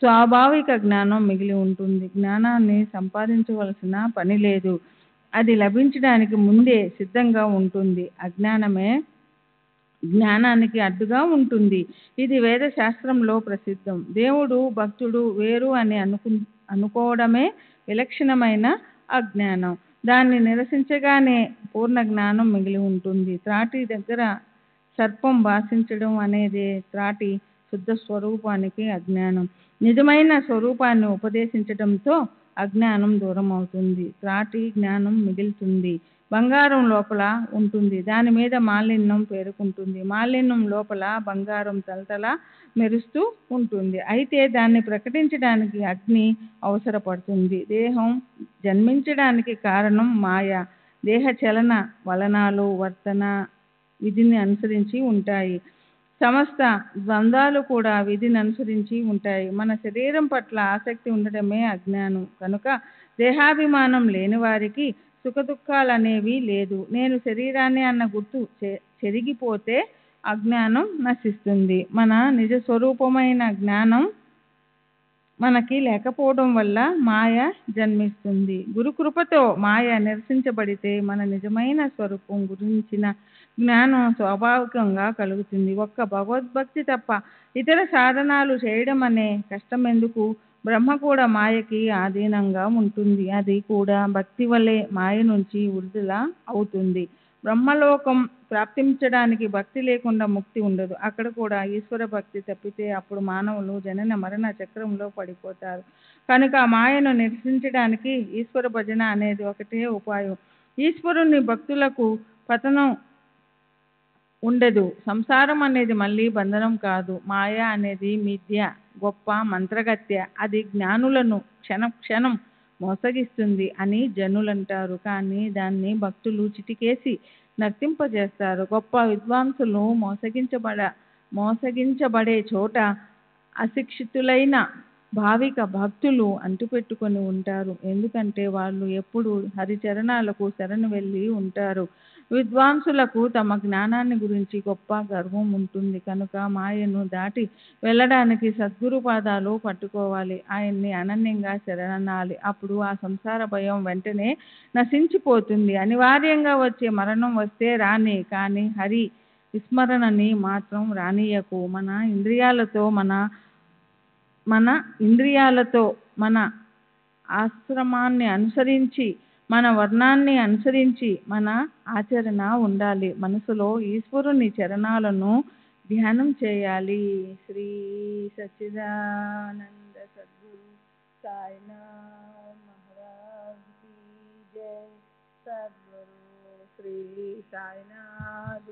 స్వాభావిక జ్ఞానం మిగిలి ఉంటుంది. జ్ఞానాన్ని సంపాదించవలసిన పని లేదు. అది లభించడానికి ముందే సిద్ధంగా ఉంటుంది. అజ్ఞానమే జ్ఞానానికి అడ్డుగా ఉంటుంది. ఇది వేద శాస్త్రంలో ప్రసిద్ధం. దేవుడు భక్తుడు వేరు అని అనుకోవడమే విలక్షణమైన అజ్ఞానం. దాన్ని నిరసించగానే పూర్ణ జ్ఞానం మిగిలి ఉంటుంది. త్రాటి దగ్గర సర్పం భాషించడం అనేది త్రాటి శుద్ధ స్వరూపానికి అజ్ఞానం. నిజమైన స్వరూపాన్ని ఉపదేశించడంతో అజ్ఞానం దూరం అవుతుంది. త్రాటి జ్ఞానం మిగులుతుంది. బంగారం లోపల ఉంటుంది. దాని మీద మాలిన్యం పేరుకుంటుంది. మాలిన్యం లోపల బంగారం తలతల మెరుస్తూ ఉంటుంది. అయితే దాన్ని ప్రకటించడానికి అగ్ని అవసరపడుతుంది. దేహం జన్మించడానికి కారణం మాయ. దేహ చలన వలనాలు వర్తన విధిని అనుసరించి ఉంటాయి. సమస్త ద్వంద్వాలు కూడా విధిని అనుసరించి ఉంటాయి. మన శరీరం పట్ల ఆసక్తి ఉండటమే అజ్ఞానం. కనుక దేహాభిమానం లేని వారికి సుఖదుఖాలనేవి లేదు. నేను శరీరాన్ని అన్న గుర్తు చెరిగిపోతే అజ్ఞానం నశిస్తుంది. మన నిజ స్వరూపమైన జ్ఞానం మనకి లేకపోవడం వల్ల మాయ జన్మిస్తుంది. గురుకృపతో మాయ నిరసించబడితే మన నిజమైన స్వరూపం గురించిన జ్ఞానం స్వాభావికంగా కలుగుతుంది. ఒక్క భగవద్భక్తి తప్ప ఇతర సాధనాలు చేయడం అనే కష్టమెందుకు? బ్రహ్మ కూడా మాయకి ఆధీనంగా ఉంటుంది. అది కూడా భక్తి వలె మాయ నుంచి విడుదల అవుతుంది. బ్రహ్మలోకం ప్రాప్తించడానికి భక్తి లేకుండా ముక్తి ఉండదు. అక్కడ కూడా ఈశ్వర భక్తి తప్పితే అప్పుడు మానవులు జనన మరణ చక్రంలో పడిపోతారు. కనుక మాయను నిరసించడానికి ఈశ్వర భజన అనేది ఒకటే ఉపాయం. ఈశ్వరుని భక్తులకు పతనం ఉండదు. సంసారం అనేది మళ్ళీ బంధనం కాదు. మాయ అనేది మిథ్య, గొప్ప మంత్రగత్య. అది జ్ఞానులను క్షణం క్షణం మోసగిస్తుంది అని జనులంటారు. కానీ దాన్ని భక్తులు చిటికేసి నర్తింపజేస్తారు. గొప్ప విద్వాంసులు మోసగించబడే చోట అశిక్షితులైన భావిక భక్తులు అంటుపెట్టుకొని ఉంటారు. ఎందుకంటే వాళ్ళు ఎప్పుడు హరిచరణాలకు శరణు వెళ్ళి ఉంటారు. విద్వాంసులకు తమ జ్ఞానాన్ని గురించి గొప్ప గర్వం ఉంటుంది. కనుక మాయను దాటి వెళ్ళడానికి సద్గురు పాదాలు పట్టుకోవాలి. ఆయన్ని అనన్యంగా శరణాలి. అప్పుడు ఆ సంసార భయం వెంటనే నశించిపోతుంది. అనివార్యంగా వచ్చే మరణం వస్తే రాని, కానీ హరి విస్మరణని మాత్రం రానియకు. మన ఇంద్రియాలతో మన ఆశ్రమాన్ని అనుసరించి, మన వర్ణాన్ని అనుసరించి మన ఆచరణ ఉండాలి. మనసులో ఈశ్వరుని చరణాలను ధ్యానం చేయాలి. శ్రీ సచ్చిదానంద సద్గురు సాయినాథ్ మహారాజ్ కీ జై. సద్గురు శ్రీ సాయినాథ్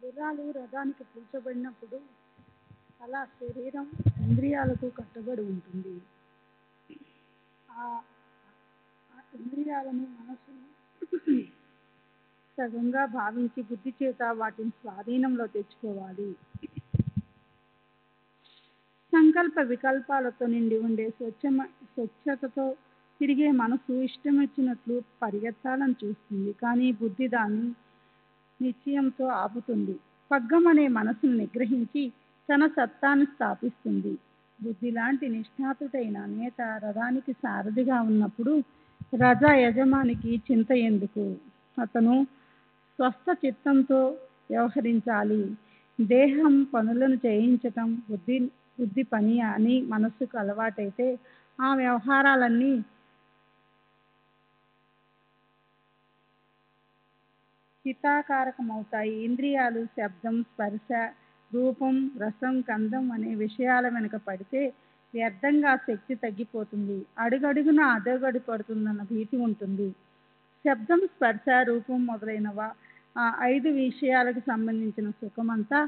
గుర్రాలు రథానికి పూడ్చబడినప్పుడు అలా శరీరం ఇంద్రియాలకు కట్టబడి ఉంటుంది. ఆ ఇంద్రియాలను మనసును సగంగా భావించి బుద్ధి చేత వాటిని స్వాధీనంలో తెచ్చుకోవాలి. సంకల్ప వికల్పాలతో నిండి ఉండే స్వచ్ఛతతో తిరిగే మనసు ఇష్టం వచ్చినట్లు పరిగెత్తాలని చూస్తుంది. కానీ బుద్ధి దాన్ని నిశ్చయంతో ఆపుతుంది. పగ్గం అనే మనసును నిగ్రహించి తన సత్తాను స్థాపిస్తుంది. బుద్ధి లాంటి నిష్ణాతుడైన నేత రథానికి సారథిగా ఉన్నప్పుడు రథ యజమానికి చింత ఎందుకు? అతను స్వస్థ చిత్తంతో వ్యవహరించాలి. దేహం పనులను చేయించటం బుద్ధి పని అని మనస్సుకు అలవాటైతే ఆ వ్యవహారాలన్నీ హితకారకమవుతాయి. ఇంద్రియాలు శబ్దం, స్పర్శ, రూపం, రసం, గంధం అనే విషయాల వెనుక పడితే వ్యర్థంగా శక్తి తగ్గిపోతుంది. అడుగడుగున అదోగడి పడుతుందన్న భీతి ఉంటుంది. శబ్దం, స్పర్శ, రూపం మొదలైనవ ఆ 5 విషయాలకు సంబంధించిన సుఖమంతా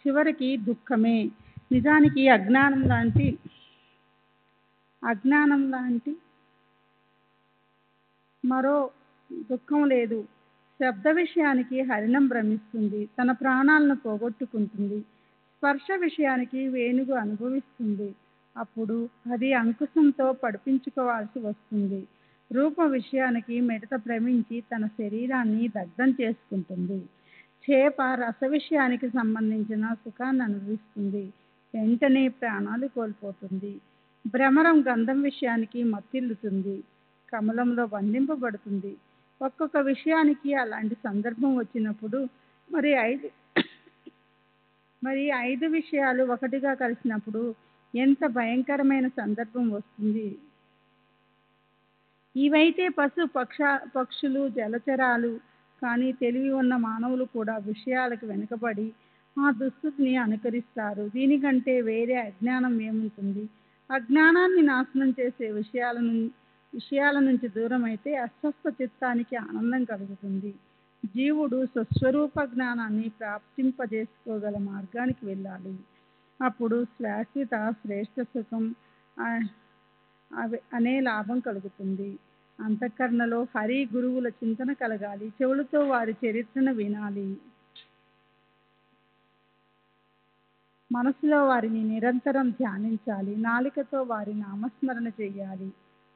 చివరికి దుఃఖమే. నిజానికి అజ్ఞానం లాంటి మరో దుఃఖం లేదు. శబ్ద విషయానికి హరిణం భ్రమిస్తుంది, తన ప్రాణాలను పోగొట్టుకుంటుంది. స్పర్శ విషయానికి వేణుగు అనుభవిస్తుంది, అప్పుడు అది అంకుశంతో పడిపించుకోవాల్సి వస్తుంది. రూప విషయానికి మిడత భ్రమించి తన శరీరాన్ని దగ్ధం చేసుకుంటుంది. చేప రస విషయానికి సంబంధించిన సుఖాన్ని అనుభవిస్తుంది, వెంటనే ప్రాణాలు కోల్పోతుంది. భ్రమరం గంధం విషయానికి మత్తిల్లుతుంది, కమలంలో బంధింపబడుతుంది. ఒక్కొక్క విషయానికి అలాంటి సందర్భం వచ్చినప్పుడు మరి ఐదు విషయాలు ఒకటిగా కలిసినప్పుడు ఎంత భయంకరమైన సందర్భం వస్తుంది. ఇవైతే పక్షులు, జలచరాలు. కానీ తెలివి ఉన్న మానవులు కూడా విషయాలకు వెనుకబడి ఆ దుస్థితిని అనుకరిస్తారు. దీనికంటే వేరే అజ్ఞానం ఏముంటుంది? అజ్ఞానాన్ని నాశనం చేసే విషయాల నుంచి దూరమైతే అస్వస్థ చిత్తానికి ఆనందం కలుగుతుంది. జీవుడు స్వస్వరూప జ్ఞానాన్ని ప్రాప్తింపజేసుకోగల మార్గానికి వెళ్ళాలి. అప్పుడు శాశ్వత శ్రేష్ఠ సుఖం అనే లాభం కలుగుతుంది. అంతఃకరణలో హరి గురువుల చింతన కలగాలి. చెవులతో వారి చరిత్రను వినాలి. మనసులో వారిని నిరంతరం ధ్యానించాలి. నాలికతో వారి నామస్మరణ చేయాలి.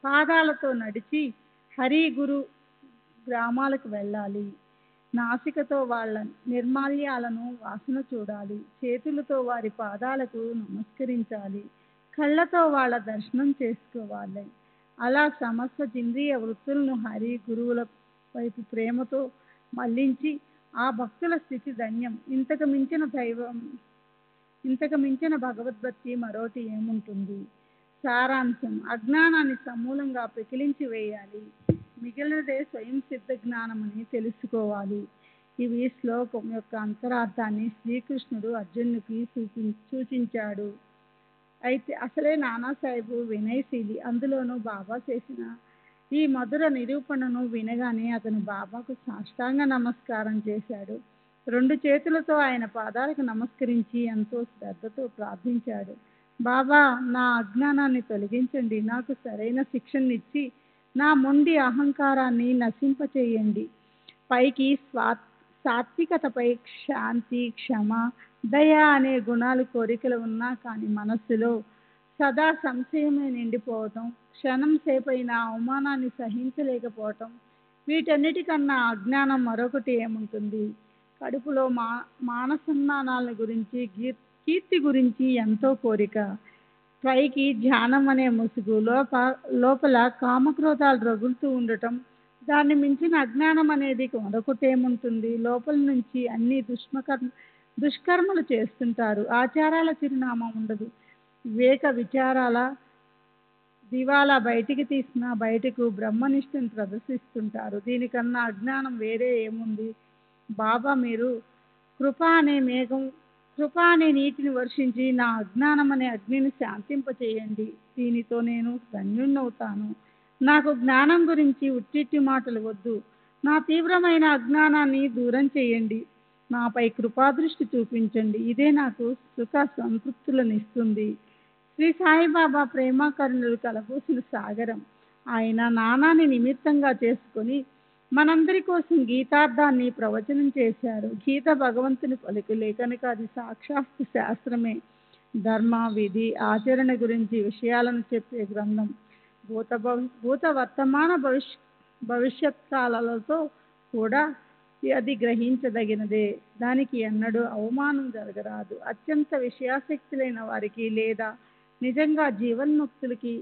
పాదాలతో నడిచి హరి గురు గ్రామాలకు వెళ్ళాలి. నాసికతో వాళ్ళ నిర్మాల్యాలను వాసన చూడాలి. చేతులతో వారి పాదాలకు నమస్కరించాలి. కళ్ళతో వాళ్ళ దర్శనం చేసుకోవాలి. అలా సమస్త ఇంద్రియ వృత్తులను హరి గురువుల వైపు ప్రేమతో మళ్లించి ఆ భక్తుల స్థితి ధన్యం. ఇంతకు మించిన భగవద్భక్తి మరోటి ఏముంటుంది? సారాంశం: అజ్ఞానాన్ని సమూలంగా పెకిలించి వేయాలి. మిగిలినదే స్వయం సిద్ధ జ్ఞానమని తెలుసుకోవాలి. ఇవి శ్లోకం యొక్క అంతరార్థాన్ని శ్రీకృష్ణుడు అర్జునుడికి సూచించాడు. అయితే అసలే నానాసాహెబు వినయశీలి. అందులోనూ బాబా చేసిన ఈ మధుర నిరూపణను వినగానే అతను బాబాకు సాష్టాంగ నమస్కారం చేశాడు. 2 చేతులతో ఆయన పాదాలకు నమస్కరించి ఎంతో శ్రద్ధతో ప్రార్థించాడు. బాబా, నా అజ్ఞానాన్ని తొలగించండి. నాకు సరైన శిక్షణనిచ్చి నా మొండి అహంకారాన్ని నశింపచేయండి. పైకి సాత్వికతపై శాంతి, క్షమ, దయ అనే గుణాలు, కోరికలు ఉన్నా కానీ మనస్సులో సదా సంశయమే నిండిపోవటం, క్షణం సేపైన అవమానాన్ని సహించలేకపోవటం, వీటన్నిటికన్నా అజ్ఞానం మరొకటి ఏముంటుంది? కడుపులో మానసన్నానాల గురించి, కీర్తి గురించి ఎంతో కోరిక. పైకి ధ్యానం అనే ముసుగు, లోపల కామక్రోధాలు రగులుతూ ఉండటం. దాన్ని మించిన అజ్ఞానం అనేది మరొకటేముంటుంది? లోపల నుంచి అన్ని దుష్కర్మలు చేస్తుంటారు. ఆచారాల చిరునామా ఉండదు. వివేక విచారాల దివాలా బయటికి తీసినా బయటకు బ్రహ్మనిష్టను ప్రదర్శిస్తుంటారు. దీనికన్నా అజ్ఞానం వేరే ఏముంది? బాబా, మీరు కృప అనే నీటిని వర్షించి నా అజ్ఞానం అనే అగ్నిని శాంతింపచేయండి. దీనితో నేను ధన్యుణ్ణవుతాను. నాకు జ్ఞానం గురించి ఉట్టిట్టి మాటలు వద్దు. నా తీవ్రమైన అజ్ఞానాన్ని దూరం చేయండి. నాపై కృపాదృష్టి చూపించండి. ఇదే నాకు సుఖ సంతృప్తులనిస్తుంది. శ్రీ సాయిబాబా ప్రేమకరుణలు కలబోసిన సాగరం. ఆయన నానాన్ని నిమిత్తంగా చేసుకొని మనందరి కోసం గీతార్థాన్ని ప్రవచనం చేశారు. గీత భగవంతుని పలుకులే కనుక అది సాక్షాత్తు శాస్త్రమే. ధర్మ, విధి, ఆచరణ గురించి విషయాలను చెప్పే గ్రంథం. భూత వర్తమాన భవిష్యత్ కాలాలతో కూడా అది గ్రహించదగినదే. దానికి ఎన్నడూ అవమానం జరగరాదు. అత్యంత విషయాసక్తులైన వారికి లేదా నిజంగా జీవన్ముక్తులకి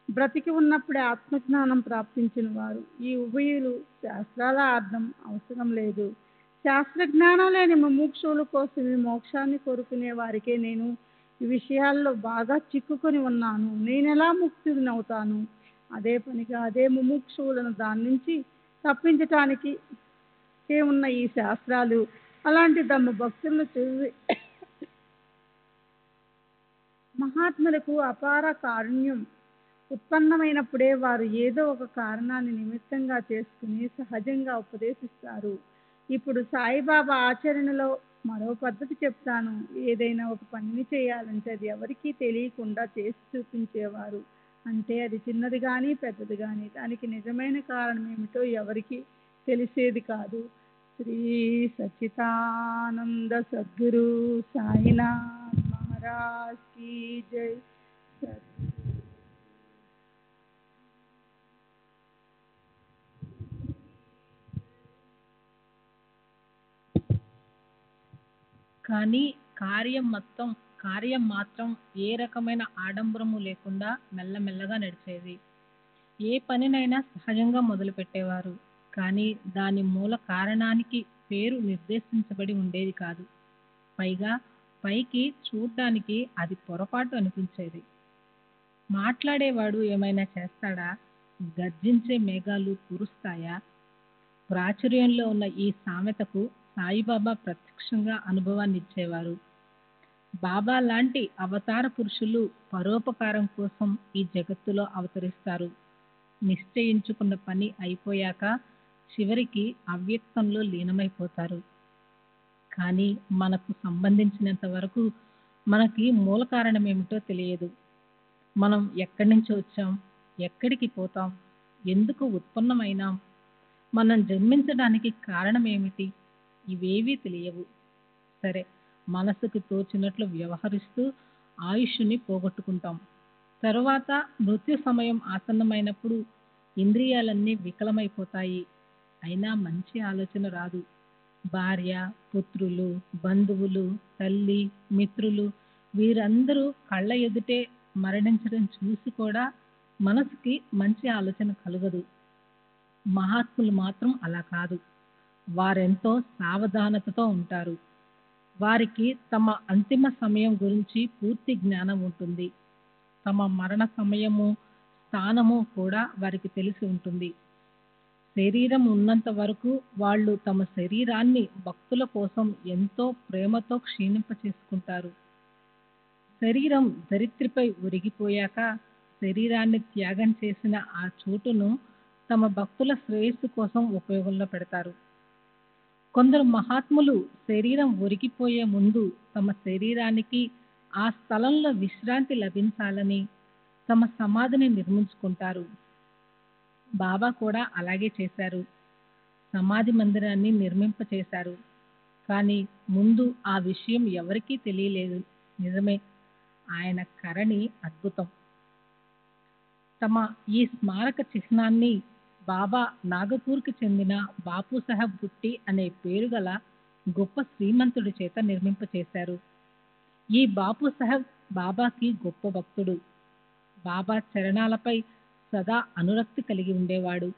బ్రతికి ఉన్నప్పుడే ఆత్మజ్ఞానం ప్రాప్తించిన వారు ఈ ఉభయులు శాస్త్రాల అర్థం అవసరం లేదు. శాస్త్రజ్ఞానం లేని ముముక్షువుల కోసమే మోక్షాన్ని కోరుకునే వారికే నేను ఈ విషయాల్లో బాగా చిక్కుకొని ఉన్నాను. నేనెలా ముక్తుడినవుతాను? అదే పనిగా అదే ముముక్షువులను దాని నుంచి తప్పించటానికి ఉన్న ఈ శాస్త్రాలు అలాంటి తమ భక్తులను చదివి మహాత్ములకు అపార కారుణ్యం ఉత్పన్నమైనప్పుడే వారు ఏదో ఒక కారణాన్ని నిమిత్తంగా చేసుకుని సహజంగా ఉపదేశిస్తారు. ఇప్పుడు సాయిబాబా ఆచరణలో మరో పద్ధతి చెప్తాను. ఏదైనా ఒక పనిని చేయాలంటే అది ఎవరికీ తెలియకుండా చేసి చూపించేవారు. అంటే అది చిన్నది కానీ పెద్దది కానీ దానికి నిజమైన కారణం ఏమిటో ఎవరికి తెలిసేది కాదు. శ్రీ సచ్చిదానంద సద్గురు సాయినాథ్ మహారాజ్ కీ జై. కానీ కార్యం మాత్రం ఏ రకమైన ఆడంబరము లేకుండా మెల్లమెల్లగా నడిచేది. ఏ పనినైనా సహజంగా మొదలుపెట్టేవారు. కానీ దాని మూల కారణానికి పేరు నిర్దేశించబడి ఉండేది కాదు. పైగా పైకి చూడ్డానికి అది పొరపాటు అనిపించేది. మాట్లాడేవాడు ఏమైనా చేస్తాడా? గర్జించే మేఘాలు కురుస్తాయా? ప్రాచుర్యంలో ఉన్న ఈ సామెతకు సాయిబాబా ప్రత్యక్షంగా అనుభవాన్ని ఇచ్చేవారు. బాబా లాంటి అవతార పురుషులు పరోపకారం కోసం ఈ జగత్తులో అవతరిస్తారు. నిశ్చయించుకున్న పని అయిపోయాక చివరికి అవ్యక్తంలో లీనమైపోతారు. కానీ మనకు సంబంధించినంత వరకు మనకి మూల కారణం ఏమిటో తెలియదు. మనం ఎక్కడి నుంచి వచ్చాం, ఎక్కడికి పోతాం, ఎందుకు ఉత్పన్నమైనాం, మనం జన్మించడానికి కారణం ఏమిటి, ఇవేవీ తెలియవు. సరే, మనసుకు తోచినట్లు వ్యవహరిస్తూ ఆయుష్ని పోగొట్టుకుంటాం. తరువాత మృత్యు సమయం ఆసన్నమైనప్పుడు ఇంద్రియాలన్నీ వికలమైపోతాయి. అయినా మంచి ఆలోచన రాదు. భార్య, పుత్రులు, బంధువులు, తల్లి, మిత్రులు వీరందరూ కళ్ళ ఎదుటే మరణించడం చూసి కూడా మనసుకి మంచి ఆలోచన కలగదు. మహాత్ములు మాత్రం అలా కాదు. వారెంతో సావధానతతో ఉంటారు. వారికి తమ అంతిమ సమయం గురించి పూర్తి జ్ఞానం ఉంటుంది. తమ మరణ సమయము, స్థానము కూడా వారికి తెలిసి ఉంటుంది. శరీరం ఉన్నంత వరకు వాళ్ళు తమ శరీరాన్ని భక్తుల కోసం ఎంతో ప్రేమతో క్షీణింపచేసుకుంటారు. శరీరం ధరిత్రిపై ఒరిగిపోయాక శరీరాన్ని త్యాగం చేసిన ఆ చోటును తమ భక్తుల శ్రేయస్సు కోసం ఉపయోగంలో పెడతారు. కొందరు మహాత్ములు శరీరం ఒరిగిపోయే ముందు తమ శరీరానికి ఆ స్థలంలో విశ్రాంతి లభించాలని తమ సమాధిని నిర్మించుకుంటారు. బాబా కూడా అలాగే చేశారు. సమాధి మందిరాన్ని నిర్మింపచేశారు. కానీ ముందు ఆ విషయం ఎవరికీ తెలియలేదు. నిజమే, ఆయన కరణి అద్భుతం. తమ ఈ స్మారక చిహ్నాన్ని బాబా నాగపూర్కి చెందిన బాపు సాహెబ్ బుట్టి అనే పేరు గల గొప్ప శ్రీమంతుడి చేత నిర్మింపచేశారు. ఈ బాపు సాహెబ్ బాబాకి గొప్ప భక్తుడు. బాబా చరణాలపై సదా అనురక్తి కలిగి ఉండేవాడు.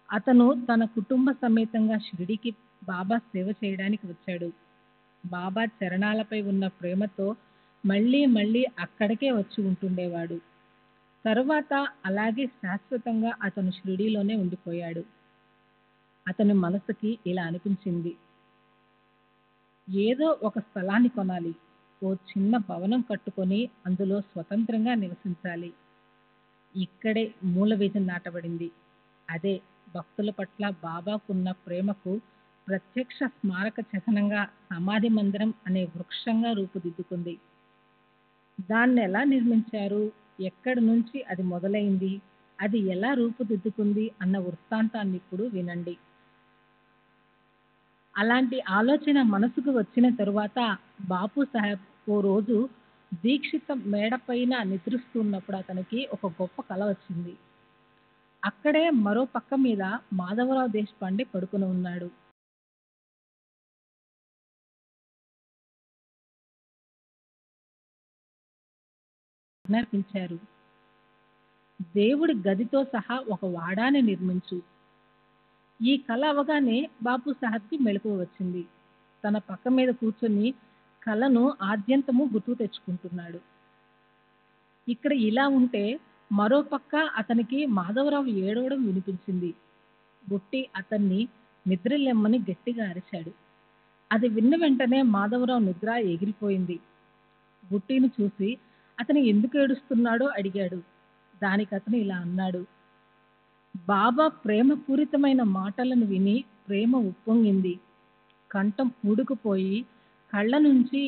అతను తన కుటుంబ సమేతంగా షిరిడీకి బాబా సేవ చేయడానికి వచ్చాడు. బాబా చరణాలపై ఉన్న ప్రేమతో మళ్ళీ మళ్ళీ అక్కడికే వచ్చి ఉంటుండేవాడు. తరువాత అలాగే శాశ్వతంగా అతను షిరిడీలోనే ఉండిపోయాడు. అతని మనసుకి ఇలా అనిపించింది, ఏదో ఒక స్థలాన్ని కొనాలి, ఓ చిన్న భవనం కట్టుకొని అందులో స్వతంత్రంగా నివసించాలి. ఇక్కడే మూల బీజం నాటబడింది. అదే భక్తుల పట్ల బాబాకున్న ప్రేమకు ప్రత్యక్ష స్మారక చిహ్నంగా సమాధి మందిరం అనే వృక్షంగా రూపుదిద్దుకుంది. దాన్ని ఎలా నిర్మించారు, ఎక్కడి నుంచి అది మొదలైంది, అది ఎలా రూపుదిద్దుకుంది అన్న వృత్తాంతాన్ని ఇప్పుడు వినండి. అలాంటి ఆలోచన మనసుకు వచ్చిన తరువాత బాపు సాహెబ్ ఓ రోజు దీక్షిత మేడపైన నిద్రిస్తున్నప్పుడు అతనికి ఒక గొప్ప కల వచ్చింది. అక్కడే మరో పక్క మీద మాధవరావు దేశపాండే పడుకుని ఉన్నాడు. ఆజ్ఞాపించారు, దేవుడి గదితో సహా ఒక వాడాని నిర్మించు. ఈ కల అవగానే బాపు సాహెబ్కి మెలకువ వచ్చింది. తన పక్క మీద కూర్చొని కలను ఆద్యంతము గుర్తు తెచ్చుకుంటున్నాడు. ఇక్కడ ఇలా ఉంటే మరో పక్క అతనికి మాధవరావు ఏడవడం వినిపించింది. బుట్టి అతన్ని నిద్రలెమ్మని గట్టిగా అరిచాడు. అది విన్న వెంటనే మాధవరావు నిద్ర ఎగిరిపోయింది. బుట్టిని చూసి అతను ఎందుకు ఏడుస్తున్నాడో అడిగాడు. దానికి అతను ఇలా అన్నాడు, బాబా ప్రేమపూరితమైన మాటలను విని ప్రేమ ఉప్పొంగింది. కంఠం పూడుకుపోయి కళ్ళ నుంచి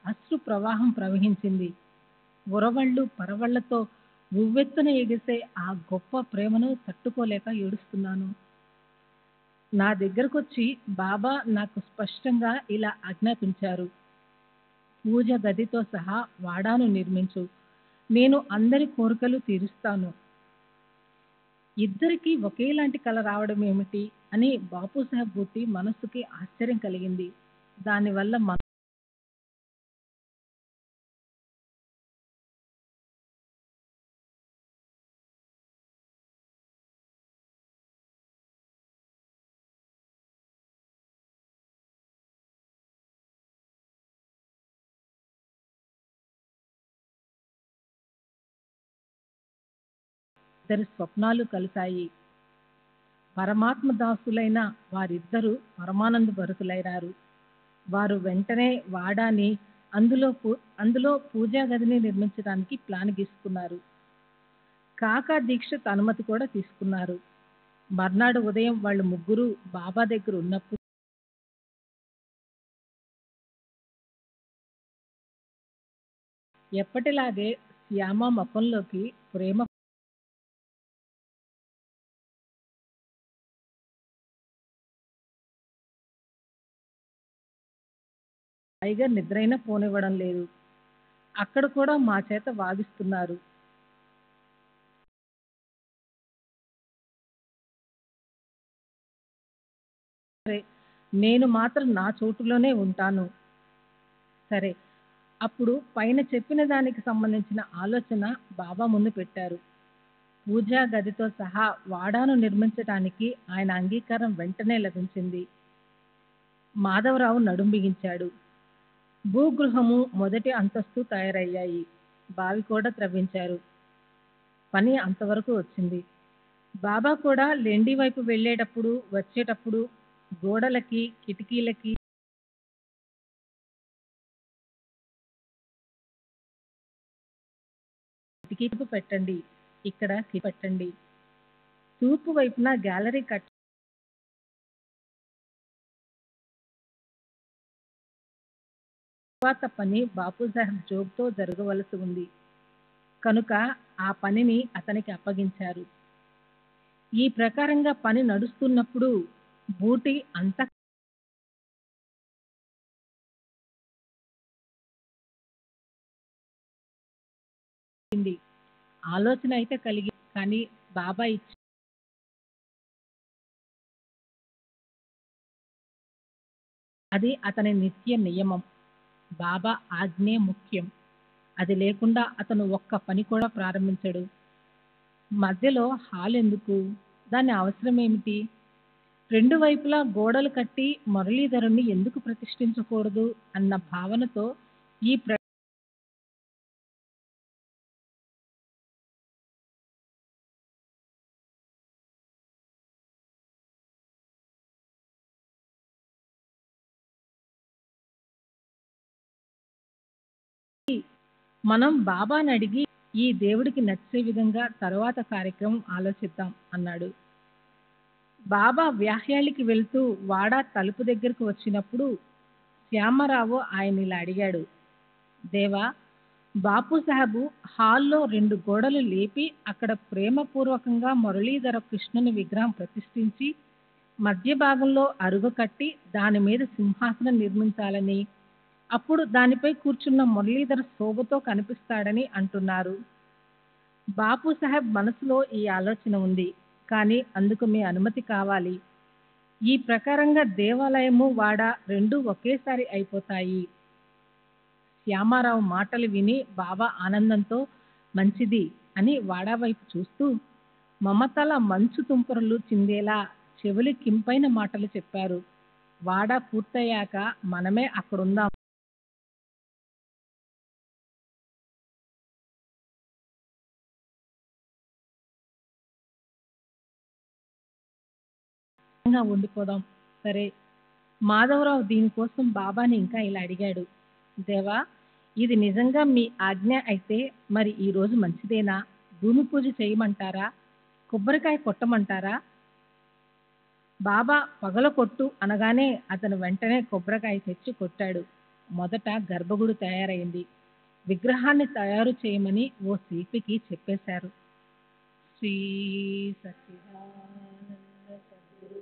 అశ్రు ప్రవాహం ప్రవహించింది. ఉరవళ్ళు పరవళ్లతో ఉవ్వెత్తున ఎగిసే ఆ గొప్ప ప్రేమను తట్టుకోలేక ఏడుస్తున్నాను. నా దగ్గరకొచ్చి బాబా నాకు స్పష్టంగా ఇలా ఆజ్ఞాపించారు, పూజ గదితో సహా వాడాను నిర్మించు. నేను అందరి కోరికలు తీరుస్తాను. ఇద్దరికీ ఒకేలాంటి కల రావడం ఏమిటి అని బాపు సాహెబ్ బుట్టి మనస్సుకి ఆశ్చర్యం కలిగింది. దానివల్ల ఇద్దరి స్వప్నాలు కలిశాయి. పరమాత్మ దాసులైన వారిద్దరూ పరమానంద భరితులైనారు. వారు వెంటనే వాడాని అందులో పూజా గదిని నిర్మించడానికి ప్లాన్ గీసుకున్నారు. కాకా దీక్షిత్ అనుమతి కూడా తీసుకున్నారు. మర్నాడు ఉదయం వాళ్ళు ముగ్గురు బాబా దగ్గర ఉన్నప్పుడు ఎప్పటిలాగే శ్యామ ముఖంలోకి ప్రేమ పైగా నిద్రైనా పోనివ్వడం లేదు. అక్కడ కూడా మా చేత వాదిస్తున్నారు. సరే, నేను మాత్రం నా చోటులోనే ఉంటాను. సరే, అప్పుడు పైన చెప్పిన దానికి సంబంధించిన ఆలోచన బాబా ముందు పెట్టారు. పూజా గదితో సహా వాడాను నిర్మించడానికి ఆయన అంగీకారం వెంటనే లభించింది. మాధవరావు నడుం బిగించాడు. భూగృహము మొదటి అంతస్తు తయారయ్యాయి. బావి కూడా త్రవ్వించారు. పని అంతవరకు వచ్చింది. బాబా కూడా లెండి వైపు వెళ్ళేటప్పుడు వచ్చేటప్పుడు గోడలకి కిటికీలకి కిటికీకు పెట్టండి, ఇక్కడ పెట్టండి. తూర్పు వైపున గ్యాలరీ కట్ తర్వాత పని బాపు సాహెబ్ జోగ్తో జరగవలసి ఉంది కనుక ఆ పనిని అతనికి అప్పగించారు. ఈ ప్రకారంగా పని నడుస్తున్నప్పుడు బూటి అంత ఆలోచన అయితే కలిగి, కానీ బాబా ఇచ్చి అది అతని నిత్య నియమం. బాబా ఆజ్ఞే ముఖ్యం. అది లేకుండా అతను ఒక్క పని కూడా ప్రారంభించడు. మధ్యలో హాల్ ఎందుకు, దాని అవసరం ఏమిటి? రెండు వైపులా గోడలు కట్టి మురళీధరుణ్ణి ఎందుకు ప్రతిష్ఠించకూడదు అన్న భావనతో ఈ మనం బాబాని అడిగి ఈ దేవుడికి నచ్చే విధంగా తరువాత కార్యక్రమం ఆలోచిద్దాం అన్నాడు. బాబా వ్యాహ్యాళికి వెళ్తూ వాడా తలుపు దగ్గరకు వచ్చినప్పుడు శ్యామరావు ఆయన ఇలా అడిగాడు, దేవా, బాపు సాహెబు హాల్లో 2 గోడలు లేపి అక్కడ ప్రేమపూర్వకంగా మురళీధర కృష్ణుని విగ్రహం ప్రతిష్ఠించి మధ్య భాగంలో అరుగు కట్టి దాని మీద సింహాసనం నిర్మించాలని అప్పుడు దానిపై కూర్చున్న మురళీధర్ శోభతో కనిపిస్తాడని అంటున్నారు. బాపు సాహెబ్ మనసులో ఈ ఆలోచన ఉంది, కానీ అందుకు మీ అనుమతి కావాలి. ఈ ప్రకారంగా దేవాలయము వాడ రెండూ ఒకేసారి అయిపోతాయి. శ్యామారావు మాటలు విని బాబా ఆనందంతో మంచిది అని వాడా వైపు చూస్తూ మమతల మంచు తుంపరలు చిందేలా చెవులి కింపైన మాటలు చెప్పారు. వాడా పూర్తయ్యాక మనమే అక్కడుందాం. ఉండిపోదాం. సరే. మాధవరావు దీనికోసం బాబాని ఇంకా ఇలా అడిగాడు. దేవా, ఇది నిజంగా మీ ఆజ్ఞ అయితే మరి ఈ రోజు మంచిదేనా? భూమి పూజ చేయమంటారా? కొబ్బరికాయ కొట్టమంటారా? బాబా పగలకొట్టు అనగానే అతను వెంటనే కొబ్బరికాయ తెచ్చి కొట్టాడు. మొదట గర్భగుడి తయారైంది. విగ్రహాన్ని తయారు చేయమని ఓ శిల్పికి చెప్పేశారు. శ్రీ సచ్చిదానంద సద్గురు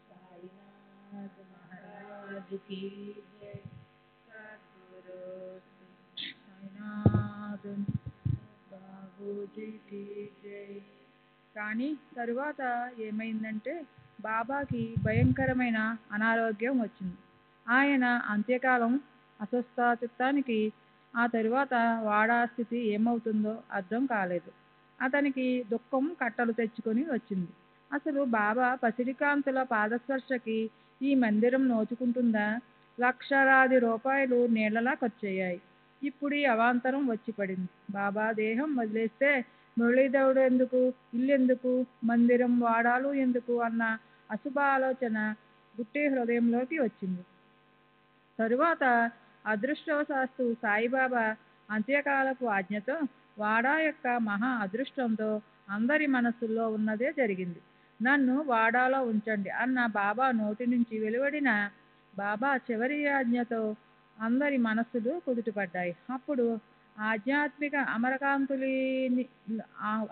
సాయినాథ్ మహారాజ్ కి జై. సద్గురు సాయినాథ్ బాబూజీకి జై. కానీ తరువాత ఏమైందంటే బాబాకి భయంకరమైన అనారోగ్యం వచ్చింది. ఆయన అంత్యకాలం అస్వస్థచిత్తానికి. ఆ తరువాత వాడా స్థితి ఏమవుతుందో అర్థం కాలేదు. అతనికి దుఃఖం కట్టలు తెచ్చుకొని వచ్చింది. అసలు బాబా పసిడికాంతుల పాదస్పర్శకి ఈ మందిరం నోచుకుంటుందా? లక్షలాది రూపాయలు నీళ్లలా ఖర్చయ్యాయి. ఇప్పుడు ఈ అవాంతరం వచ్చి పడింది. బాబా దేహం వదిలేస్తే మురళీధరుడు ఎందుకు, ఇల్లెందుకు, మందిరం వాడాలు ఎందుకు అన్న అశుభ ఆలోచన గుట్టి హృదయంలోకి వచ్చింది. తరువాత అదృష్టవశాత్తు సాయిబాబా అంత్యకాలపు ఆజ్ఞతో వాడా యొక్క మహా అదృష్టంతో అందరి మనస్సుల్లో ఉన్నదే జరిగింది. నన్ను వాడాలో ఉంచండి అన్న బాబా నోటి నుంచి వెలువడిన బాబా చివరి ఆజ్ఞతో అందరి మనస్సులు కుదుటపడ్డాయి. అప్పుడు ఆధ్యాత్మిక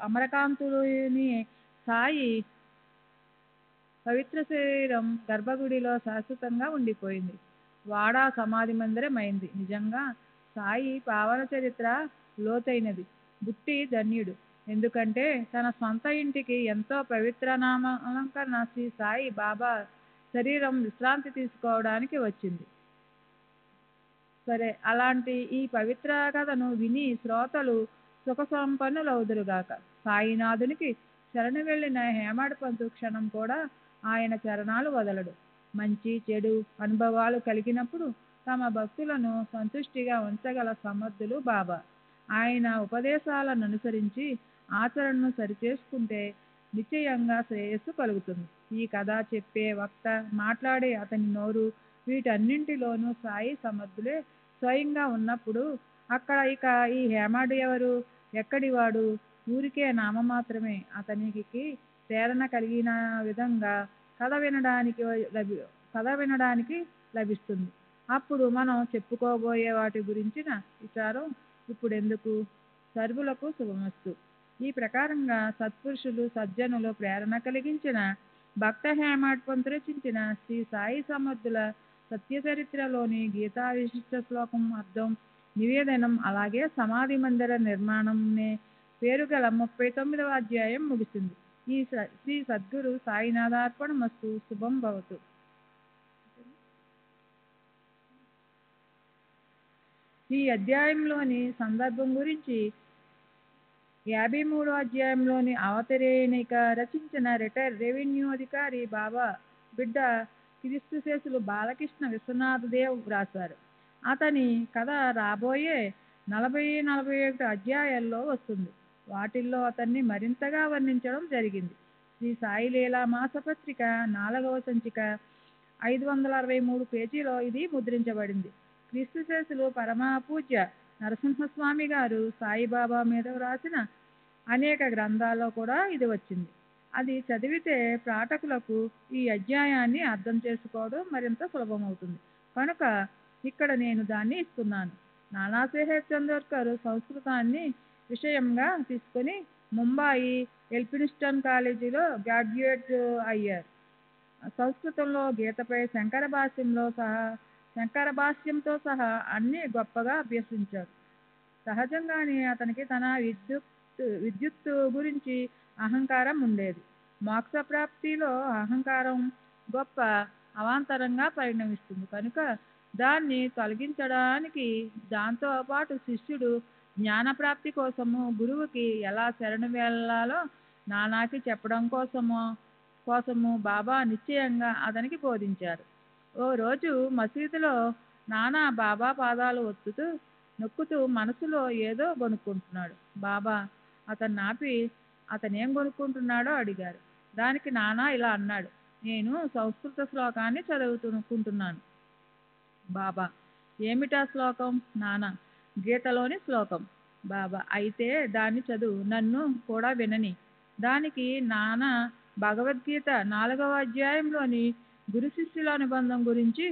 అమరకాంతుని సాయి పవిత్ర శరీరం గర్భగుడిలో శాశ్వతంగా ఉండిపోయింది. వాడా సమాధి మందిరం అయింది. నిజంగా సాయి పావన చరిత్ర లోతైనది. బుట్టి ధన్యుడు. ఎందుకంటే తన సొంత ఇంటికి ఎంతో పవిత్ర నామాలంకరణ శ్రీ సాయి బాబా శరీరం విశ్రాంతి తీసుకోవడానికి వచ్చింది. సరే, అలాంటి ఈ పవిత్ర కథను విని శ్రోతలు సుఖ సంపన్నులవుదురుగాక. సాయినాథునికి శరణు వెళ్ళిన హేమాడ్ పంతు క్షణం కూడా ఆయన చరణాలు వదలడు. మంచి చెడు అనుభవాలు కలిగినప్పుడు తమ భక్తులను సంతుష్టిగా ఉంచగల సమర్థులు బాబా. ఆయన ఉపదేశాలను అనుసరించి ఆచరణను సరిచేసుకుంటే నిశ్చయంగా శ్రేయస్సు కలుగుతుంది. ఈ కథ చెప్పే వక్త, మాట్లాడే అతని నోరు, వీటన్నింటిలోనూ సాయి సమర్థులే స్వయంగా ఉన్నప్పుడు అక్కడ ఇక ఈ హేమాడు ఎవరు, ఎక్కడివాడు? ఊరికే నామమాత్రమే. అతనికి ప్రేరణ కలిగిన విధంగా కథ వినడానికి లభిస్తుంది. అప్పుడు మనం చెప్పుకోబోయే వాటి గురించిన విచారం ఇప్పుడెందుకు? సర్వులకు శుభమస్తు. ఈ ప్రకారంగా సత్పురుషులు, సజ్జనులు ప్రేరణ కలిగించిన భక్త హేమాడ్ పంతు రచించిన శ్రీ సాయి సమర్థుల సత్యచరిత్రలోని గీతా విశిష్ట శ్లోకం అర్థం, నివేదనం, అలాగే సమాధి మందిర నిర్మాణం నే పేరు గల 39వ అధ్యాయం ముగిసింది. ఈ శ్రీ సద్గురు సాయినాథార్పణమస్తు. శుభం భవతు. ఈ అధ్యాయంలోని సందర్భం గురించి 53వ అధ్యాయంలోని అవతరణిక రచించిన రిటైర్డ్ రెవెన్యూ అధికారి బాబా బిడ్డ క్రీస్తుశేషులు బాలకృష్ణ విశ్వనాథ్ దేవ్ వ్రాశారు. అతని కథ రాబోయే 40-41 అధ్యాయాల్లో వస్తుంది. వాటిల్లో అతన్ని మరింతగా వర్ణించడం జరిగింది. శ్రీ సాయి లీలా మాసపత్రిక 4వ సంచిక 563 పేజీలో ఇది ముద్రించబడింది. క్రీస్తుశేషులు పరమపూజ్య నరసింహస్వామి గారు సాయిబాబా మీద వ్రాసిన అనేక గ్రంథాల్లో కూడా ఇది వచ్చింది. అది చదివితే పాఠకులకు ఈ అధ్యాయాన్ని అర్థం చేసుకోవడం మరింత సులభమవుతుంది. కనుక ఇక్కడ నేను దాన్ని ఇస్తున్నాను. నానాసాహెబ్ చందోర్కర్ సంస్కృతాన్ని విషయంగా తీసుకుని ముంబాయి ఎల్ఫిన్స్టన్ కాలేజీలో గ్రాడ్యుయేట్ అయ్యారు. సంస్కృతంలో గీతపై శంకర భాష్యంలో సహా శంకర భాష్యంతో సహా అన్నీ గొప్పగా అభ్యసించాడు. సహజంగానే అతనికి తన విద్యుత్తు గురించి అహంకారం ఉండేది. మోక్ష ప్రాప్తిలో అహంకారం గొప్ప అవాంతరంగా పరిణమిస్తుంది కనుక దాన్ని తొలగించడానికి దాంతో పాటు శిష్యుడు జ్ఞానప్రాప్తి కోసము గురువుకి ఎలా శరణు వెళ్ళాలో నానాకి చెప్పడం కోసము బాబా నిశ్చయంగా అతనికి బోధించారు. ఓ రోజు మసీదులో నానా బాబా పాదాలు నొక్కుతూ మనసులో ఏదో కొనుక్కుంటున్నాడు. బాబా అతన్ని ఆపి అతనేం కొనుక్కుంటున్నాడో అడిగారు. దానికి నానా ఇలా అన్నాడు, నేను సంస్కృత శ్లోకాన్ని చదువుకుంటున్నాను. బాబా ఏమిటా శ్లోకం? నానా గీతలోని శ్లోకం. బాబా అయితే దాన్ని చదువు, నన్ను కూడా వినని. దానికి నానా భగవద్గీత 4వ అధ్యాయంలోని గురు శిష్యుల అనుబంధం గురించి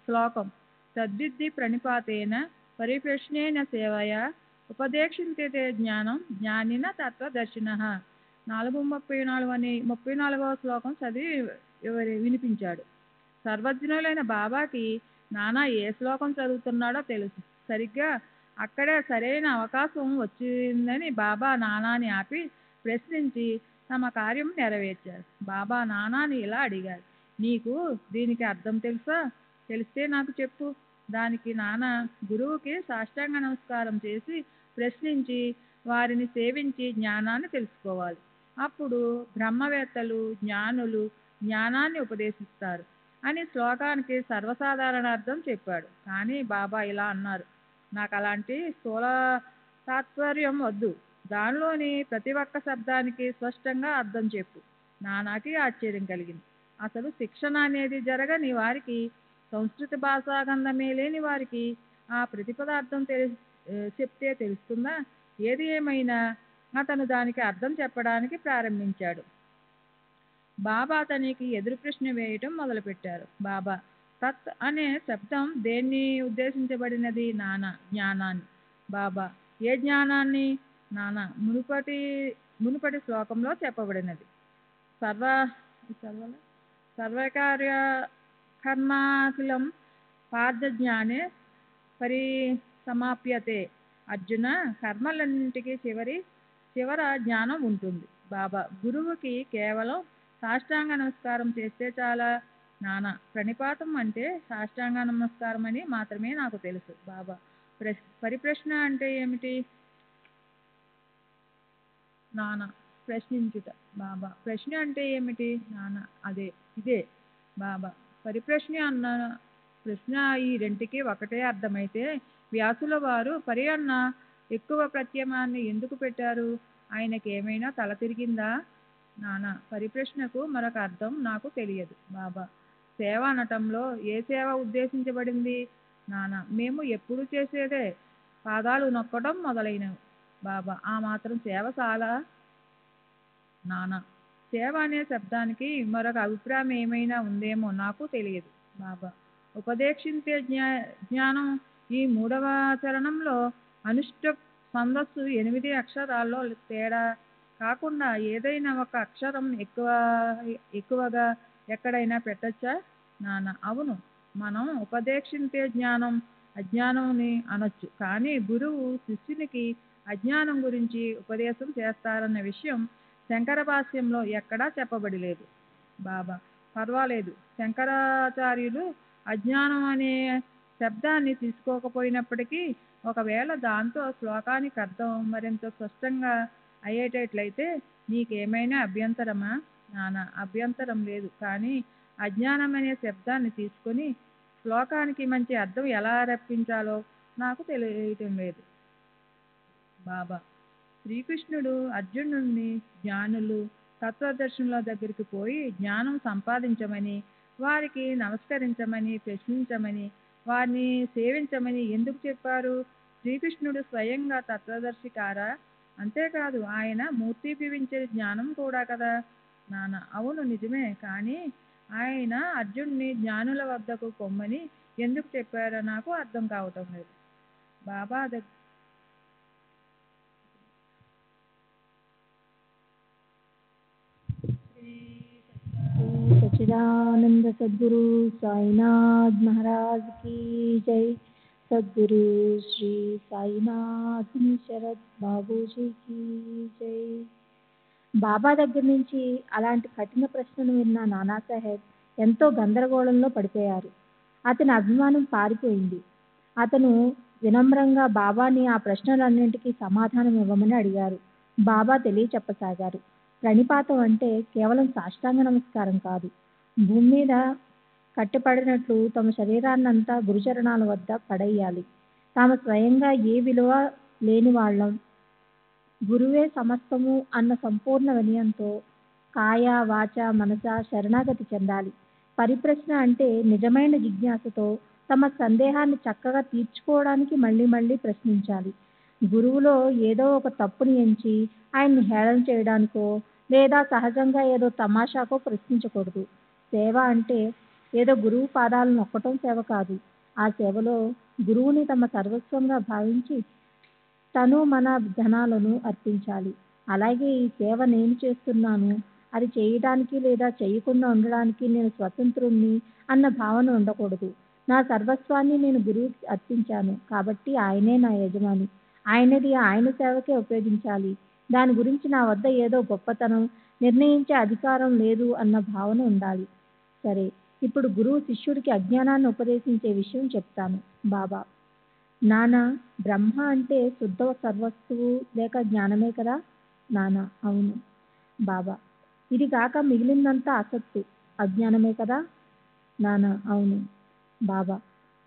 శ్లోకం. తద్విద్ధి ప్రణిపాతేన పరిప్రశ్నేన సేవయా ఉపదేక్షింతే జ్ఞానం జ్ఞానిన తత్వదర్శినః 4:34 అని 34వ శ్లోకం చదివి వినిపించాడు. సర్వజ్ఞులైన బాబాకి నానా ఏ శ్లోకం చదువుతున్నాడో తెలుసు. సరిగ్గా అక్కడే సరైన అవకాశం వచ్చిందని బాబా నానాని ఆపి ప్రశ్నించి తమ కార్యం నెరవేర్చారు. బాబా నానాని ఇలా అడిగారు, నీకు దీనికి అర్థం తెలుసా? తెలిస్తే నాకు చెప్పు. దానికి నానా గురువుకి సాష్టాంగ నమస్కారం చేసి ప్రశ్నించి వారిని సేవించి జ్ఞానాన్ని తెలుసుకోవాలి. అప్పుడు బ్రహ్మవేత్తలు జ్ఞానులు జ్ఞానాన్ని ఉపదేశిస్తారు అని శ్లోకానికి సర్వసాధారణ అర్థం చెప్పాడు. కానీ బాబా ఇలా అన్నారు, నాకు అలాంటి స్థూల తాత్పర్యం వద్దు. దానిలోని ప్రతి ఒక్క శబ్దానికి స్పష్టంగా అర్థం చెప్పు. నానాకి ఆశ్చర్యం కలిగింది. అసలు శిక్షణ అనేది జరగని వారికి, సంస్కృత భాషా గంధమే లేని వారికి ఆ ప్రతిపదార్థం చెప్తే తెలుస్తుందా? ఏది ఏమైనా అతను దానికి అర్థం చెప్పడానికి ప్రారంభించాడు. బాబా అతనికి ఎదురు ప్రశ్న వేయటం మొదలుపెట్టారు. బాబా తత్ అనే శబ్దం దేన్ని ఉద్దేశించబడినది? నానా జ్ఞానాన్ని. బాబా ఏ జ్ఞానాన్ని? నానా మునుపటి శ్లోకంలో చెప్పబడినది. సర్వకార్య కర్మాఖిలం పార్థజ్ఞానే పరిసమాప్యతే. అర్జున, కర్మలన్నింటికి చివర జ్ఞానం ఉంటుంది. బాబా గురువుకి కేవలం సాష్టాంగ నమస్కారం చేస్తే చాలా? నానా ప్రణిపాతం అంటే సాష్టాంగ నమస్కారం అని మాత్రమే నాకు తెలుసు. బాబా పరిప్రశ్న అంటే ఏమిటి? నానా ప్రశ్నించుట. బాబా ప్రశ్న అంటే ఏమిటి? నానా ఇదే. బాబా పరిప్రశ్న అన్న ప్రశ్న ఈ రెంటికి ఒకటే అర్థమైతే వ్యాసుల వారు పరి అన్న ఎక్కువ ప్రత్యయాన్ని ఎందుకు పెట్టారు? ఆయనకి ఏమైనా తల తిరిగిందా? నానా పరిప్రశ్నకు మరొక అర్థం నాకు తెలియదు. బాబా సేవ అనటంలో ఏ సేవ ఉద్దేశించబడింది? నానా మేము ఎప్పుడు చేసేదే పాదాలు నొక్కడం మొదలైనవి. బాబా ఆ మాత్రం సేవ చాలా? నానా సేవ అనే శబ్దానికి మరొక అభిప్రాయం ఏమైనా ఉందేమో నాకు తెలియదు. బాబా ఉపదేక్షించే జ్ఞానం ఈ 3వ చరణంలో అనుష్ట ఛందస్సు 8 అక్షరాల్లో తేడా కాకుండా ఏదైనా ఒక అక్షరం ఎక్కువగా ఎక్కడైనా పెట్టచ్చా? నానా అవును, మనం ఉపదేక్షించే జ్ఞానం అజ్ఞానంని అనొచ్చు. కానీ గురువు శిష్యునికి అజ్ఞానం గురించి ఉపదేశం చేస్తారన్న విషయం శంకర భాష్యంలో ఎక్కడా చెప్పబడలేదు. బాబా పర్వాలేదు, శంకరాచార్యులు అజ్ఞానం అనే శబ్దాన్ని తీసుకోకపోయినప్పటికీ ఒకవేళ దాంతో శ్లోకానికి అర్థం మరింత స్పష్టంగా అయ్యేటట్లయితే నీకేమైనా అభ్యంతరమా? నానా అభ్యంతరం లేదు. కానీ అజ్ఞానం అనే శబ్దాన్ని తీసుకొని శ్లోకానికి మంచి అర్థం ఎలా రప్పించాలో నాకు తెలియటం లేదు. బాబా శ్రీకృష్ణుడు అర్జునుడిని జ్ఞానులు తత్వదర్శనుల దగ్గరికి పోయి జ్ఞానం సంపాదించమని, వారికి నమస్కరించమని, ప్రశ్నించమని, వారిని సేవించమని ఎందుకు చెప్పారు? శ్రీకృష్ణుడు స్వయంగా తత్వదర్శి కారా? అంతేకాదు ఆయన మూర్తీభవించే జ్ఞానం కూడా కదా? నానా అవును నిజమే. కానీ ఆయన అర్జునుడిని జ్ఞానుల వద్దకు పొమ్మని ఎందుకు చెప్పారో నాకు అర్థం కావటం లేదు. బాబా శ్రీ सच्चिदानंद सद्गुरु साईनाथ महाराज की जय। सद्गुरु श्री సాయినాథ్ శరత్ బాబూజీ की జై। బాబా దగ్గర నుంచి అలాంటి కఠిన ప్రశ్నను విన్న నానాసాహెబ్ ఎంతో గందరగోళంలో పడిపోయారు. అతని అభిమానం పారిపోయింది. అతను వినమ్రంగా బాబాని ఆ ప్రశ్నలన్నింటికీ సమాధానం ఇవ్వమని అడిగారు. బాబా తెలియచెప్పసాగారు. ప్రణిపాతం అంటే కేవలం సాష్టాంగ నమస్కారం కాదు. భూమి మీద కట్టెపడినట్లు తమ శరీరాన్నంతా గురుచరణాల వద్ద పడేయాలి. తాము స్వయంగా ఏ విలువ లేని వాళ్ళం, గురువే సమస్తము అన్న సంపూర్ణ వినయంతో కాయ వాచ మనస శరణాగతి చెందాలి. పరిప్రశ్న అంటే నిజమైన జిజ్ఞాసతో తమ సందేహాన్ని చక్కగా తీర్చుకోవడానికి మళ్ళీ మళ్ళీ ప్రశ్నించాలి. గురువులో ఏదో ఒక తప్పుని ఎంచి ఆయన్ని హేళన చేయడానికో లేదా సహజంగా ఏదో తమాషాకో ప్రశ్నించకూడదు. సేవ అంటే ఏదో గురువు పాదాలను నొక్కటం సేవ కాదు. ఆ సేవలో గురువుని తమ సర్వస్వంగా భావించి తను మన ధనాలను అర్పించాలి. అలాగే ఈ సేవ నేను చేస్తున్నాను, అది చేయడానికి లేదా చేయకుండా ఉండడానికి నేను స్వతంత్రుణ్ణి అన్న భావన ఉండకూడదు. నా సర్వస్వాన్ని నేను గురువుకి అర్పించాను కాబట్టి ఆయనే నా యజమాని, ఆయనది ఆయన సేవకే ఉపయోగించాలి. దాని గురించి నా వద్ద ఏదో గొప్పతనం నిర్ణయించే అధికారం లేదు అన్న భావన ఉండాలి. సరే, ఇప్పుడు గురువు శిష్యుడికి అజ్ఞానాన్ని ఉపదేశించే విషయం చెప్తాను. బాబా: నానా, బ్రహ్మ అంటే శుద్ధ సర్వస్సువు లేక జ్ఞానమే కదా? నానా: అవును. బాబా: ఇది కాక మిగిలిందంతా అసత్తు, అజ్ఞానమే కదా? నానా: అవును. బాబా: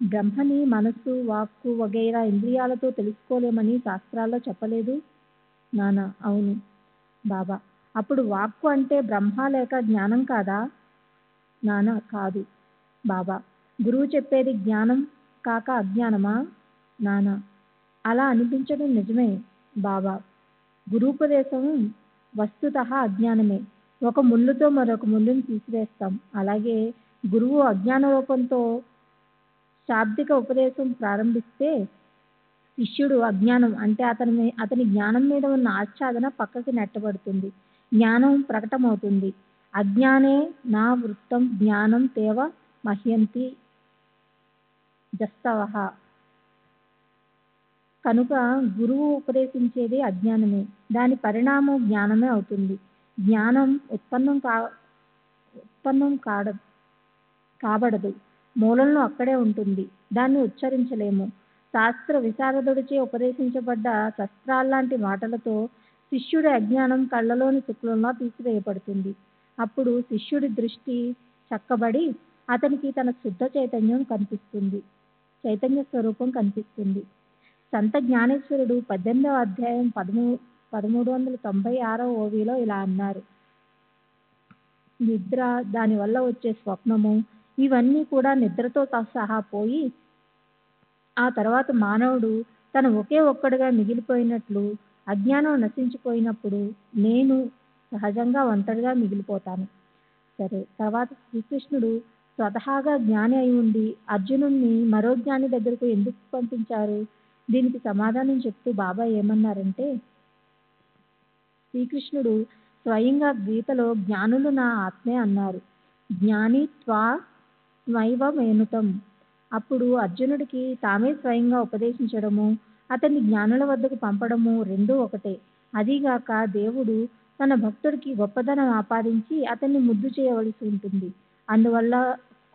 బ్రహ్మని మనస్సు, వాక్కు వగైరా ఇంద్రియాలతో తెలుసుకోలేమని శాస్త్రాల్లో చెప్పలేదు? నానా: అవును. బాబా: అప్పుడు వాక్కు అంటే బ్రహ్మ లేక జ్ఞానం కాదా? నానా: కాదు. బాబా: గురువు చెప్పేది జ్ఞానం కాక అజ్ఞానమా? నానా: అలా అనిపించడం నిజమే. బాబా: గురూపదేశం వస్తుతః అజ్ఞానమే. ఒక ముళ్ళుతో మరొక ముళ్ళుని తీసివేస్తాం. అలాగే గురువు అజ్ఞాన రూపంతో శాబ్దిక ఉపదేశం ప్రారంభిస్తే శిష్యుడు అజ్ఞానం అంటే అతని జ్ఞానం మీద ఉన్న ఆచ్ఛాదన పక్కకి నెట్టబడుతుంది. జ్ఞానం ప్రకటమవుతుంది. అజ్ఞానే నా వృత్తం జ్ఞానం తేవ మహ్యంతి జస్తవః. కనుక గురువు ఉపదేశించేది అజ్ఞానమే, దాని పరిణామం జ్ఞానమే అవుతుంది. జ్ఞానం ఉత్పన్నం కాబడదు, మూలంలో అక్కడే ఉంటుంది. దాన్ని ఉచ్చరించలేము. శాస్త్ర విశారదుడిచే ఉపదేశించబడ్డ శస్త్రాల్లాంటి మాటలతో శిష్యుడి అజ్ఞానం కళ్ళలోని శుక్లంలా తీసివేయబడుతుంది. అప్పుడు శిష్యుడి దృష్టి చక్కబడి అతనికి తన శుద్ధ చైతన్య స్వరూపం కనిపిస్తుంది. సంత జ్ఞానేశ్వరుడు 18వ అధ్యాయం 1396వ ఓవిలో ఇలా అన్నారు: నిద్ర, దానివల్ల వచ్చే స్వప్నము, ఇవన్నీ కూడా నిద్రతో సహా పోయి ఆ తర్వాత మానవుడు తన ఒకే ఒక్కడుగా మిగిలిపోయినట్లు అజ్ఞానం నశించిపోయినప్పుడు నేను సహజంగా ఒంటరిగా మిగిలిపోతాను. సరే, తర్వాత శ్రీకృష్ణుడు స్వతహాగా జ్ఞాని అయి ఉండి అర్జునుడిని మరో జ్ఞాని దగ్గరకు ఎందుకు పంపించారు? దీనికి సమాధానం చెప్తూ బాబా ఏమన్నారంటే, శ్రీకృష్ణుడు స్వయంగా గీతలో జ్ఞానులు నా ఆత్మే అన్నారు. జ్ఞాని త్వమైవమేనుతం. అప్పుడు అర్జునుడికి తామే స్వయంగా ఉపదేశించడము, అతన్ని జ్ఞానుల వద్దకు పంపడము రెండూ ఒకటే. అదీగాక దేవుడు తన భక్తుడికి గొప్పదనం ఆపాదించి అతన్ని ముద్దు చేయవలసి ఉంటుంది. అందువల్ల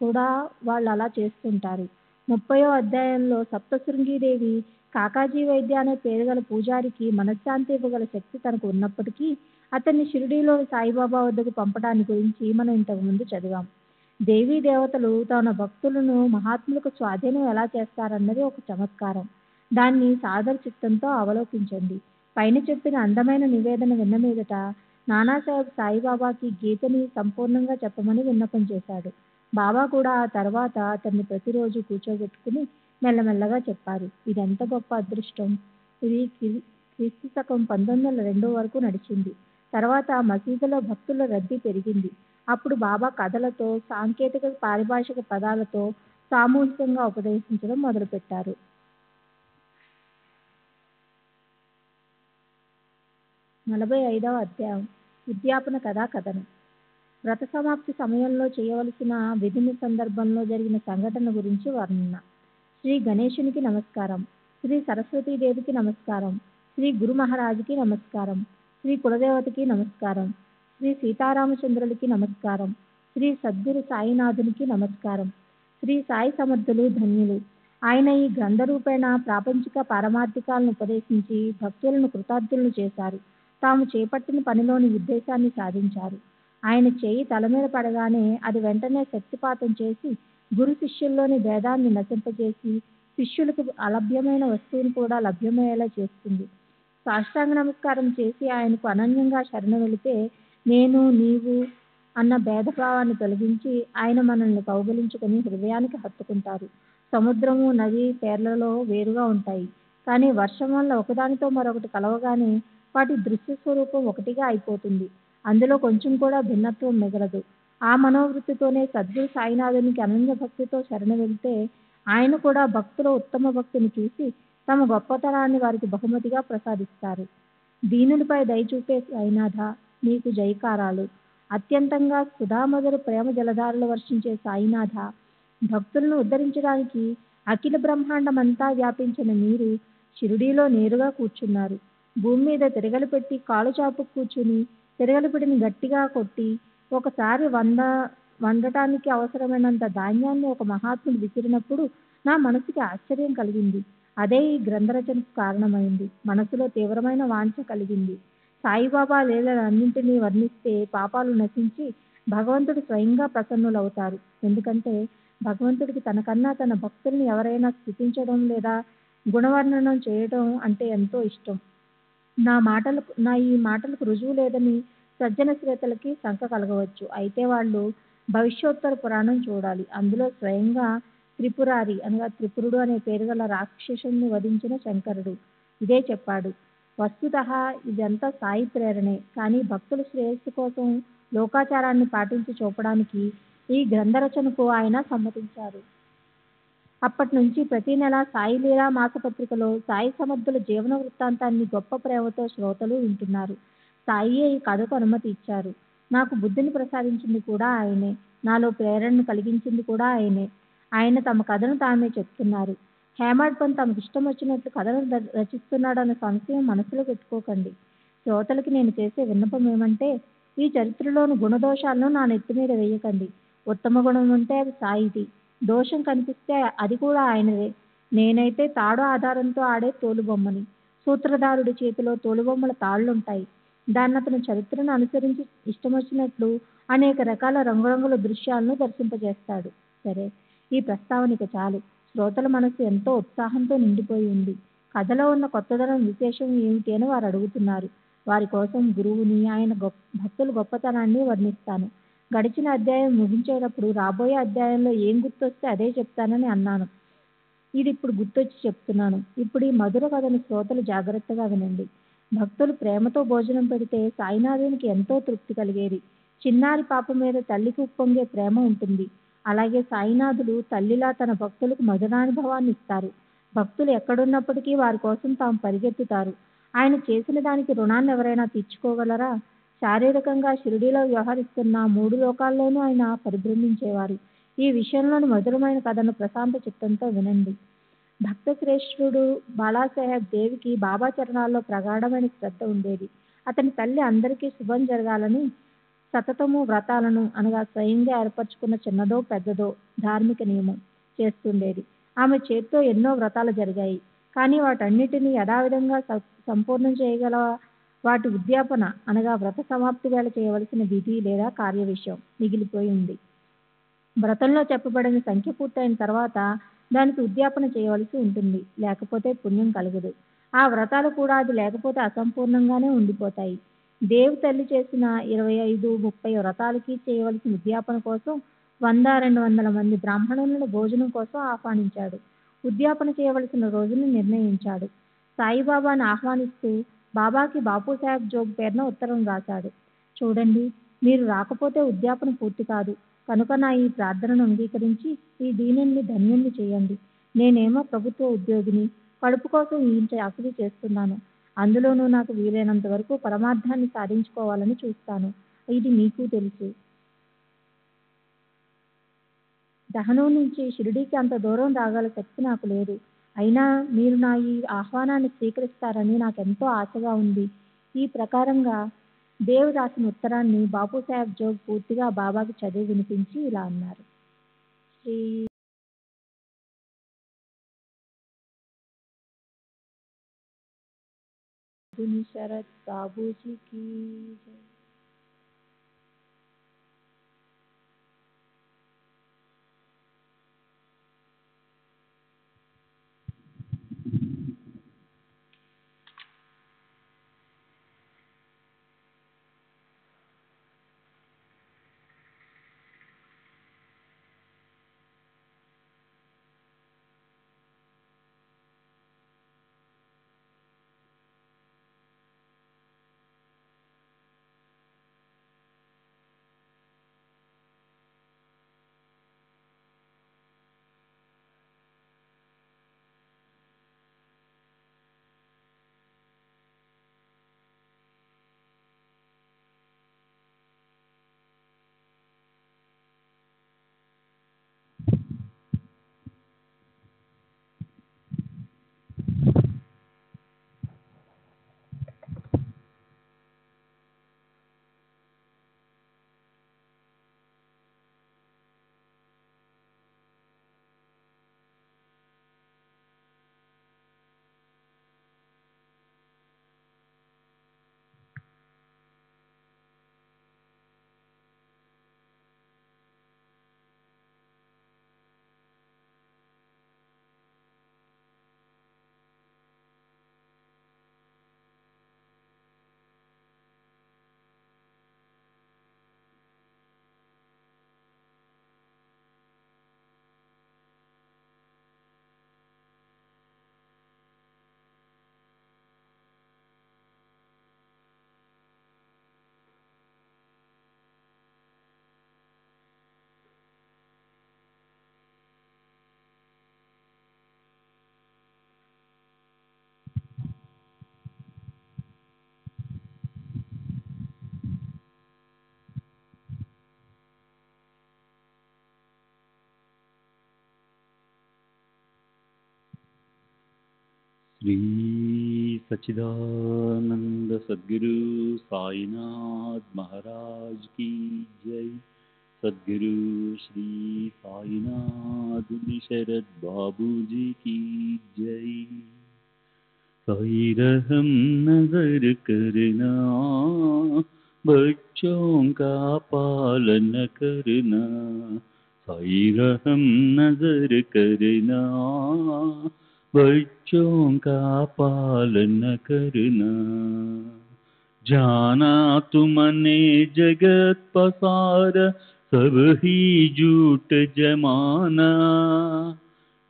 కూడా వాళ్ళు అలా చేస్తుంటారు. 30వ అధ్యాయంలో సప్తశృంగీదేవి కాకాజీ వైద్య అనే పేరు గల పూజారికి మనశ్శాంతి ఇవ్వగల శక్తి తనకు ఉన్నప్పటికీ అతన్ని షిరిడీలోని సాయిబాబా వద్దకు పంపడాన్ని గురించి మనం ఇంతకుముందు చదివాం. దేవీ దేవతలు తన భక్తులను మహాత్ములకు స్వాధీనం ఎలా చేస్తారన్నది ఒక చమత్కారం. దాన్ని సాదర చిత్తంతో అవలోకించండి. పైన చెప్పిన అందమైన నివేదన విన్న మీదట నానాసాహెబ్ సాయిబాబాకి గీతని సంపూర్ణంగా చెప్పమని విన్నపం చేశాడు. బాబా కూడా ఆ తర్వాత అతన్ని ప్రతిరోజు కూర్చోబెట్టుకుని మెల్లమెల్లగా చెప్పారు. ఇదెంత గొప్ప అదృష్టం! ఇది క్రీస్తు శకం 1902 వరకు నడిచింది. తర్వాత మసీదులో భక్తుల రద్దీ పెరిగింది. అప్పుడు బాబా కథలతో, సాంకేతిక పారిభాషిక పదాలతో సామూహికంగా ఉపదేశించడం మొదలుపెట్టారు. 45వ అధ్యాయం ఉద్యాపన కథా కథనం. వ్రత సమాప్తి సమయంలో చేయవలసిన విధిని సందర్భంలో జరిగిన సంఘటన గురించి వర్ణన. శ్రీ గణేశునికి నమస్కారం. శ్రీ సరస్వతీదేవికి నమస్కారం. శ్రీ గురు మహారాజుకి నమస్కారం. శ్రీ కులదేవతకి నమస్కారం. శ్రీ సీతారామచంద్రులకి నమస్కారం. శ్రీ సద్గురు సాయినాథునికి నమస్కారం. శ్రీ సాయి సమర్థులు ధన్యులు. ఆయన ఈ గ్రంథరూపేణ ప్రాపంచిక పారమార్థికాలను ఉపదేశించి భక్తులను కృతార్థులను చేశారు. తాము చేపట్టిన పనిలోని ఉద్దేశాన్ని సాధించారు. ఆయన చేయి తల మీద పడగానే అది వెంటనే శక్తిపాతం చేసి గురు శిష్యుల్లోని భేదాన్ని నశింపజేసి శిష్యులకు అలభ్యమైన వస్తువును కూడా లభ్యమయ్యేలా చేస్తుంది. సాష్టాంగ నమస్కారం చేసి ఆయనకు అనన్యంగా శరణ వెళితే నేను నీవు అన్న భేదభావాన్ని తొలగించి ఆయన మనల్ని కౌగలించుకొని హృదయానికి హత్తుకుంటారు. సముద్రము నది పేర్లలో వేరుగా ఉంటాయి, కానీ వర్షం వల్ల ఒకదానితో మరొకటి కలవగానే వాటి దృశ్య స్వరూపం ఒకటిగా అయిపోతుంది. అందులో కొంచెం కూడా భిన్నత్వం మిగలదు. ఆ మనోవృత్తితోనే సద్గురు సాయినాథునికి అనన్య భక్తితో శరణ వెళితే ఆయన కూడా భక్తుల ఉత్తమ భక్తిని చూసి తమ గొప్పతనాన్ని వారికి బహుమతిగా ప్రసాదిస్తారు. దీనులపై దయచూపే సాయినాథ నీకు జైకారాలు. అత్యంతంగా సుధామధుర ప్రేమ జలధారలు వర్షించే సాయినాథ, భక్తులను ఉద్ధరించడానికి అఖిల బ్రహ్మాండమంతా వ్యాపించిన మీరు షిరిడీలో నేరుగా కూర్చున్నారు. భూమి మీద తిరగలు పెట్టి కాలు చాపు కూర్చుని తిరగలిపిడిని గట్టిగా కొట్టి ఒకసారి వండటానికి అవసరమైనంత ధాన్యాన్ని ఒక మహాత్ముడు విసిరినప్పుడు నా మనసుకి ఆశ్చర్యం కలిగింది. అదే ఈ గ్రంథరచనకు కారణమైంది. మనసులో తీవ్రమైన వాంఛ కలిగింది. సాయిబాబా లీలలన్నింటినీ వర్ణిస్తే పాపాలు నశించి భగవంతుడు స్వయంగా ప్రసన్నులవుతారు. ఎందుకంటే భగవంతుడికి తనకన్నా తన భక్తుల్ని ఎవరైనా స్తుతించడం లేదా గుణవర్ణనం చేయడం అంటే ఎంతో ఇష్టం. నా ఈ మాటలకు రుజువు లేదని సజ్జన శ్రేతలకి శంక కలగవచ్చు. అయితే వాళ్ళు భవిష్యోత్తర పురాణం చూడాలి. అందులో స్వయంగా త్రిపురారి అనగా త్రిపురుడు అనే పేరు గల రాక్షసుని వధించిన శంకరుడు ఇదే చెప్పాడు. వస్తుతః ఇదంతా సాయి ప్రేరణే, కానీ భక్తుల శ్రేయస్సు కోసం లోకాచారాన్ని పాటించి చూపడానికి ఈ గ్రంథరచనకు ఆయన సమ్మతించారు. అప్పటి నుంచి ప్రతి నెల సాయి లీలా మాసపత్రికలో సాయి సమర్థుల జీవన వృత్తాంతాన్ని గొప్ప ప్రేమతో శ్రోతలు వింటున్నారు. సాయియే ఈ కథకు అనుమతి ఇచ్చారు. నాకు బుద్ధిని ప్రసాదించింది కూడా ఆయనే, నాలో ప్రేరణను కలిగించింది కూడా ఆయనే. ఆయన తమ కథను తామే చెప్తున్నారు. హేమాడ్ పంత్ తమకు ఇష్టం వచ్చినట్లు కథను రచిస్తున్నాడన్న సంశయం మనసులో పెట్టుకోకండి. శ్రోతలకి నేను చేసే విన్నపం ఏమంటే, ఈ చరిత్రలోని గుణదోషాలను నా నెత్తి మీద వేయకండి. ఉత్తమ గుణం ఉంటే అది సాయిది, దోషం కనిపిస్తే అది కూడా ఆయనదే. నేనైతే తాడు ఆధారంతో ఆడే తోలుబొమ్మని. సూత్రధారుడి చేతిలో తోలుబొమ్మల తాళ్లుంటాయి. దాన్ని అతను చరిత్రను అనుసరించి ఇష్టమొచ్చినట్లు అనేక రకాల రంగురంగుల దృశ్యాలను దర్శింపజేస్తాడు. సరే, ఈ ప్రస్తావనకి చాలు. శ్రోతల మనసు ఎంతో ఉత్సాహంతో నిండిపోయి ఉంది. కథలో ఉన్న కొత్తదనం విశేషం ఏమిటి అని వారు అడుగుతున్నారు. వారి కోసం గురువుని, ఆయన భక్తుల గొప్పతనాన్ని వర్ణిస్తాను. గడిచిన అధ్యాయం ముగించేటప్పుడు రాబోయే అధ్యాయంలో ఏం గుర్తొస్తే అదే చెప్తానని అన్నాను. ఇది ఇప్పుడు గుర్తొచ్చి చెప్తున్నాను. ఇప్పుడు ఈ మధుర కథను శ్రోతలు జాగ్రత్తగా వినండి. భక్తులు ప్రేమతో భోజనం పెడితే సాయినాథునికి ఎంతో తృప్తి కలిగేది. చిన్నారి పాప మీద తల్లికి ఉప్పొంగే ప్రేమ ఉంటుంది. అలాగే సాయినాథుడు తల్లిలా తన భక్తులకు మధురానుభవాన్ని ఇస్తారు. భక్తులు ఎక్కడున్నప్పటికీ వారి కోసం తాము పరిగెత్తుతారు. ఆయన చేసిన దానికి రుణాన్ని ఎవరైనా తీర్చుకోగలరా? శారీరకంగా షిరిడీలో వ్యవహరిస్తున్న 3 లోకాల్లోనూ ఆయన పరిభ్రమించేవారు. ఈ విషయంలోని మధురమైన కథను ప్రశాంత చిత్తంతో వినండి. భక్త శ్రేష్ఠుడు బాలాసాహెబ్ దేవికి బాబా చరణాల్లో ప్రగాఢమైన శ్రద్ధ ఉండేది. అతని తల్లి అందరికీ శుభం జరగాలని సతతము వ్రతాలను అనగా స్వయంగా ఏర్పరచుకున్న చిన్నదో పెద్దదో ధార్మిక నియమం చేస్తుండేది. ఆమె చేతితో ఎన్నో వ్రతాలు జరిగాయి. కానీ వాటన్నిటినీ యథావిధంగా సంపూర్ణం చేయగల వాటి ఉద్యాపన అనగా వ్రత సమాప్తి వేళ చేయవలసిన విధి లేదా కార్య విషయం మిగిలిపోయి ఉంది. వ్రతంలో చెప్పబడిన సంఖ్య పూర్తయిన తర్వాత దానికి ఉద్యాపన చేయవలసి ఉంటుంది. లేకపోతే పుణ్యం కలగదు. ఆ వ్రతాలు కూడా అది లేకపోతే అసంపూర్ణంగానే ఉండిపోతాయి. దేవి తల్లి చేసిన 25-30 వ్రతాలకి చేయవలసిన ఉద్యాపన కోసం 100-200 మంది బ్రాహ్మణులను భోజనం కోసం ఆహ్వానించాడు. ఉద్యాపన చేయవలసిన రోజును నిర్ణయించాడు. సాయిబాబాను ఆహ్వానిస్తూ బాబాకి బాపూసాహెబ్ జోగ్ పేరున ఉత్తరం రాశాడు. చూడండి, మీరు రాకపోతే ఉద్యాపన పూర్తి కాదు. కనుక నా ఈ ప్రార్థనను అంగీకరించి ఈ దీనుల్ని ధన్యుల్ని చేయండి. నేనేమో ప్రభుత్వ ఉద్యోగిని, కడుపు కోసం ఈ చాకరీ చేస్తున్నాను. అందులోనూ నాకు వీలైనంత వరకు పరమార్థాన్ని సాధించుకోవాలని చూస్తాను. ఇది మీకు తెలుసు. దహనం నుంచి షిరిడీకి అంత దూరం రాగల శక్తి నాకు లేదు. అయినా మీరు నా ఈ ఆహ్వానాన్ని స్వీకరిస్తారని నాకెంతో ఆశగా ఉంది. ఈ ప్రకారంగా దేవ్ రాసిన ఉత్తరాన్ని బాపూసాహెబ్ జోగ్ పూర్తిగా బాబాకి చదివి వినిపించి ఇలా అన్నారు. శ్రీ శరత్ బాబూజీకి జై. श्री सच्चिदानंद सद्गुरु साईनाथ महाराज की जय। सद्गुरु श्री साईनाथ शरद बाबू जी की जय। साई रहम नजर करना, बच्चों का पालन करना। साई रहम नजर करना, बच्चों का पालन करना। जाना तुमने जगत पसार, सब ही झूठ जमाना।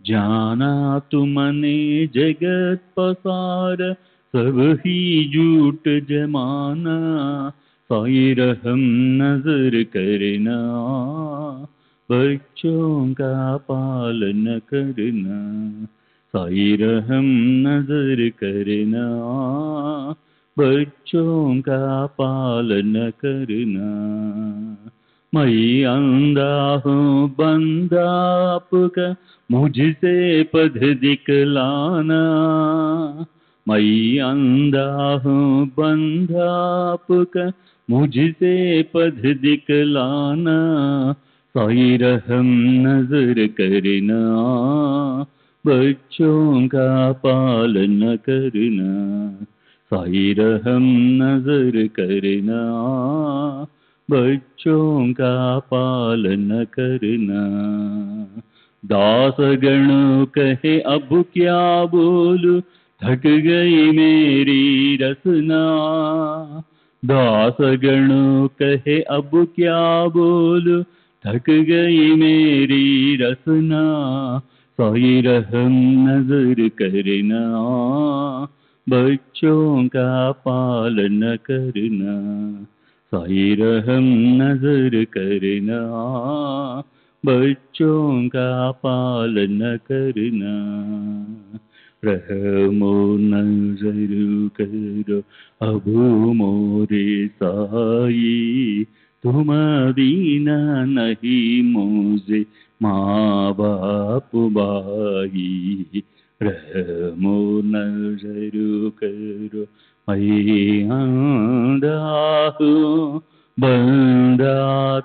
जाना तुमने जगत पसार, सब ही झूठ जमाना। साई रहम नजर करना, बच्चों का पालन करना। साई रहम नजर करना, बच्चों का पालन करना। मैं अंधा हूँ बंदा आपका, मुझसे पद दिखलाना। मैं अंधा हूँ बंदा आपका, मुझसे पद दिखलाना। साई रहम नजर करना, बच्चों का पालन करना। साई रहम नजर करना, बच्चों का पालन करना। दास गण कहे अब क्या बोलूं, थक गई मेरी रसना। दास गण कहे अब क्या बोलूं, थक गई मेरी रसना। साई रहम नजर करना, बच्चों का पालन करना। साई रहम नजर करना, बच्चों का पालन करना। रहमो नजर करो अब मोरे साई, तुम दीना नहीं मुझे माँ बाप बाई रहमो नजर करो मैं अंधा हूँ बंदा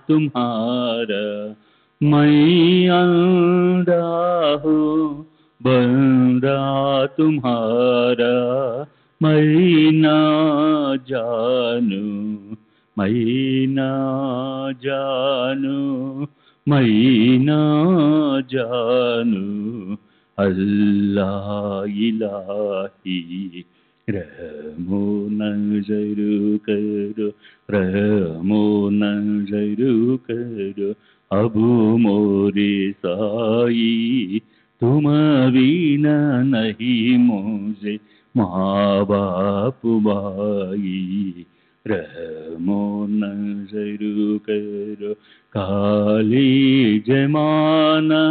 तुम्हारा मैं अंधा हूँ बंदा तुम्हारा मैं ना जानू मैं ना जानू मैं ना जानू अल्लाह इलाही रहमो नजर करो रहमो नजर करो अबू मोरे साई तुम बिना नहीं मुझे माँ बाप भाई रहमो नजर करो काली जमाना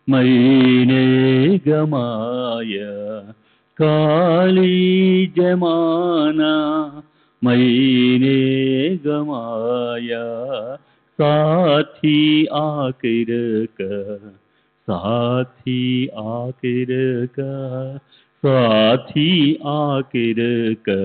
मैंने गमाया काली जमाना मैंने गमाया साथी आखिर का साथी आखिर का साथी आखिर का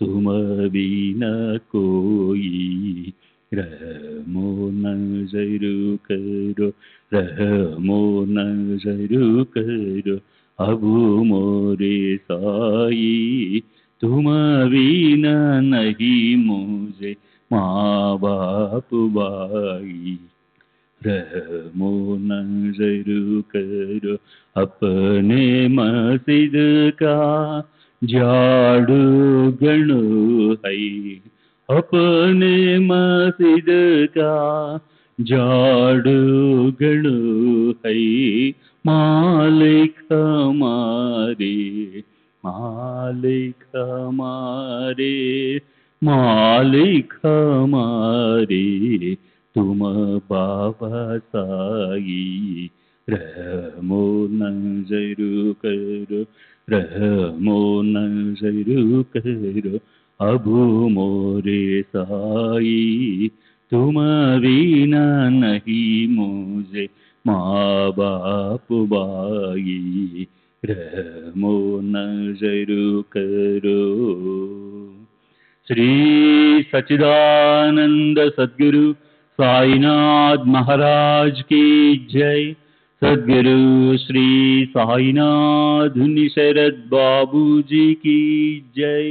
तुम बिना कोई रहमो नजर करो रहमो नजर करो अबू मोरे साई तुम बिना नहीं मुझे माँ बाप भाई रहमो नजर करो अपने मस्जिद का झाड़ू गणो है अपने मस्जिद का झाड़ू गणो है मालिक हमारे मालिक हमारे मालिक हमारे तुम बाबा साई रहमो नजर करो रहमो नजर करो अबू मोरे साई तुम बिना नहीं मुझे माँ बाप बाई रहमो नजर करो। श्री सच्चिदानंद सद्गुरु साईनाथ महाराज की जय। सद्गुरु श्री साईनाथ शरद बाबू जी की जय।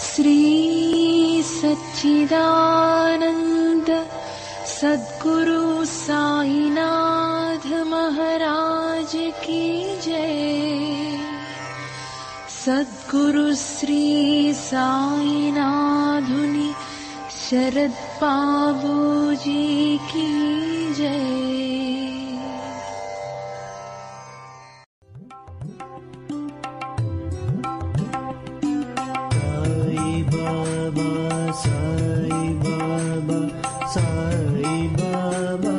श्री सच्चिदानंद सद्गुरु साईनाथ महाराज की जय। सद्गुरु श्री साईनाथुनि शरद बाबू जी की जय। साई बाबा साई बाबा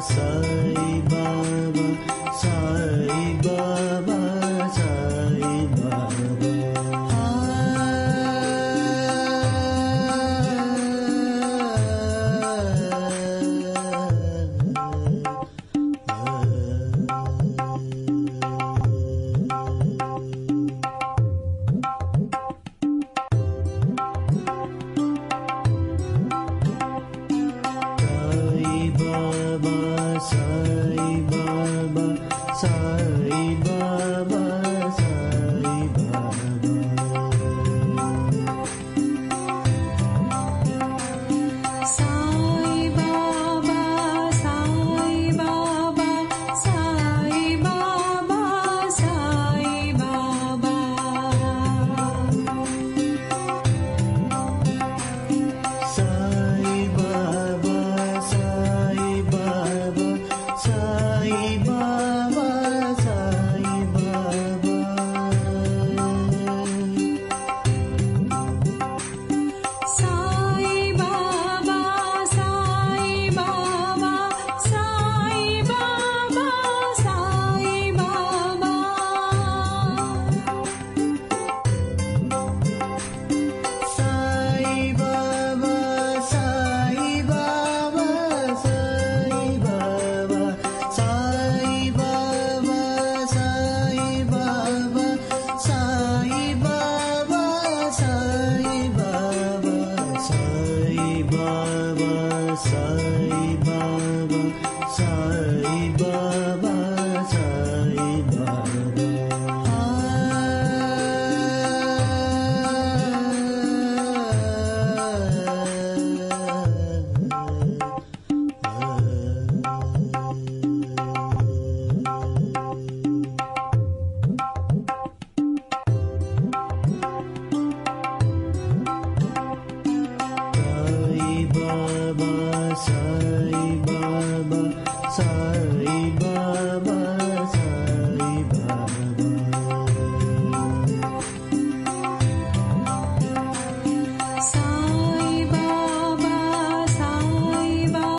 Sai